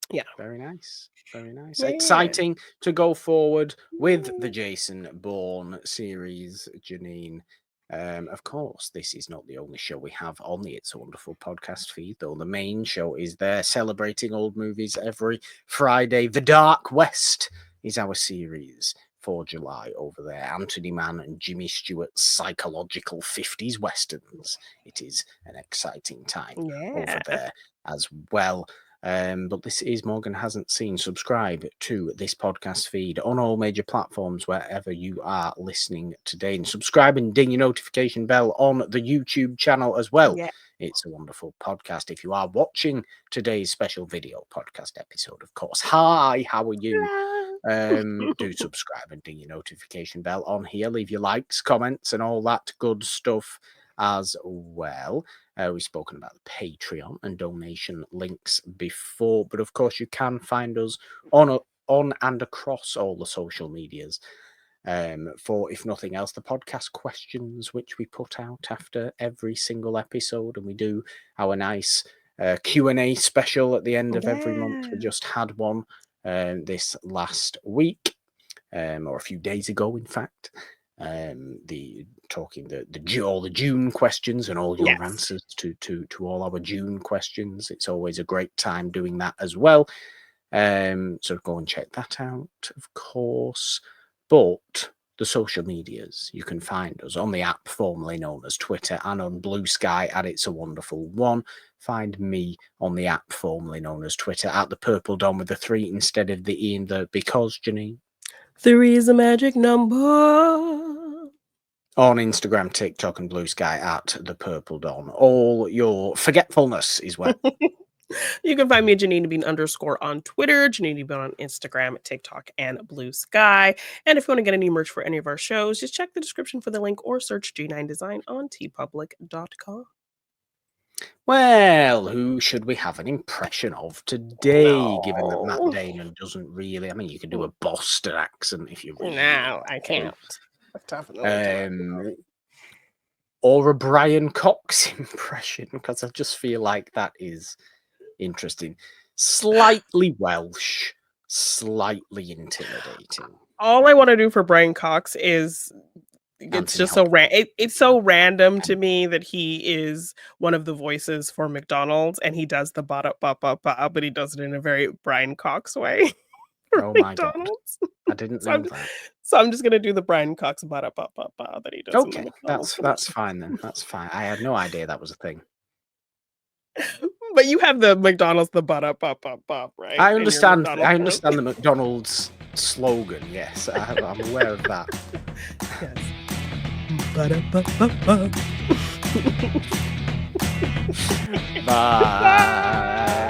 Speaker 2: Yeah.
Speaker 1: Very nice. Very nice.
Speaker 2: Yeah.
Speaker 1: Exciting to go forward with the Jason Bourne series, Jeannine. Of course, this is not the only show we have on the It's a Wonderful podcast feed, though the main show is there celebrating old movies every Friday. The Dark West is our series for July over there. Anthony Mann and Jimmy Stewart's psychological 50s westerns. It is an exciting time over
Speaker 2: Yeah.
Speaker 1: there as well. But this is Morgan Hasn't Seen. Subscribe to this podcast feed on all major platforms wherever you are listening today, and subscribe and ding your notification bell on the YouTube channel as well.
Speaker 2: Yeah.
Speaker 1: It's a wonderful podcast. If you are watching today's special video podcast episode, of course, hi, how are you? Do subscribe and ding your notification bell on here. Leave your likes, comments, and all that good stuff as well. We've spoken about the Patreon and donation links before, but of course you can find us on and across all the social medias. For, if nothing else, the podcast questions which we put out after every single episode, and we do our nice Q&A special at the end of every month. We just had one this last week, or a few days ago, in fact. All the June questions and all your
Speaker 2: Yes.
Speaker 1: answers to all our June questions. It's always a great time doing that as well. So go and check that out, of course. But the social medias, you can find us on the app formerly known as Twitter and on Blue Sky at It's a Wonderful One. Find me on the app formerly known as Twitter at the Purple Dom with the 3 instead of the E and the because, Jeannine.
Speaker 2: 3 is a magic number.
Speaker 1: On Instagram, TikTok, and Blue Sky at the Purple Dawn. All your forgetfulness is where.
Speaker 2: You can find me at Jeannine Bean _ on Twitter, Jeannine Bean on Instagram, TikTok, and Blue Sky. And if you want to get any merch for any of our shows, just check the description for the link or search G9 Design on tpublic.com.
Speaker 1: Well, who should we have an impression of today, given that Matt Damon doesn't really... I mean, you can do a Boston accent if you really
Speaker 2: No, I can't.
Speaker 1: Or a Brian Cox impression, because I just feel like that is interesting. Slightly Welsh, slightly intimidating.
Speaker 2: All I want to do for Brian Cox is... It's
Speaker 1: Anthony
Speaker 2: just it's so random to me that he is one of the voices for McDonald's, and he does the ba-da-ba-ba-ba, but he does it in a very Brian Cox way for
Speaker 1: Oh my God.
Speaker 2: McDonald's.
Speaker 1: I didn't know that.
Speaker 2: So I'm just gonna do the Brian Cox ba-da-ba-ba-ba that he does in the
Speaker 1: Okay,
Speaker 2: McDonald's
Speaker 1: that's fine then. That's fine. I had no idea that was a thing.
Speaker 2: But you have the McDonald's the ba-da-ba-ba-ba, right?
Speaker 1: I understand.
Speaker 2: In your
Speaker 1: I understand the McDonald's slogan. Yes, I'm aware of that.
Speaker 2: Yes. Ba-da-ba-ba-ba.
Speaker 1: Bye.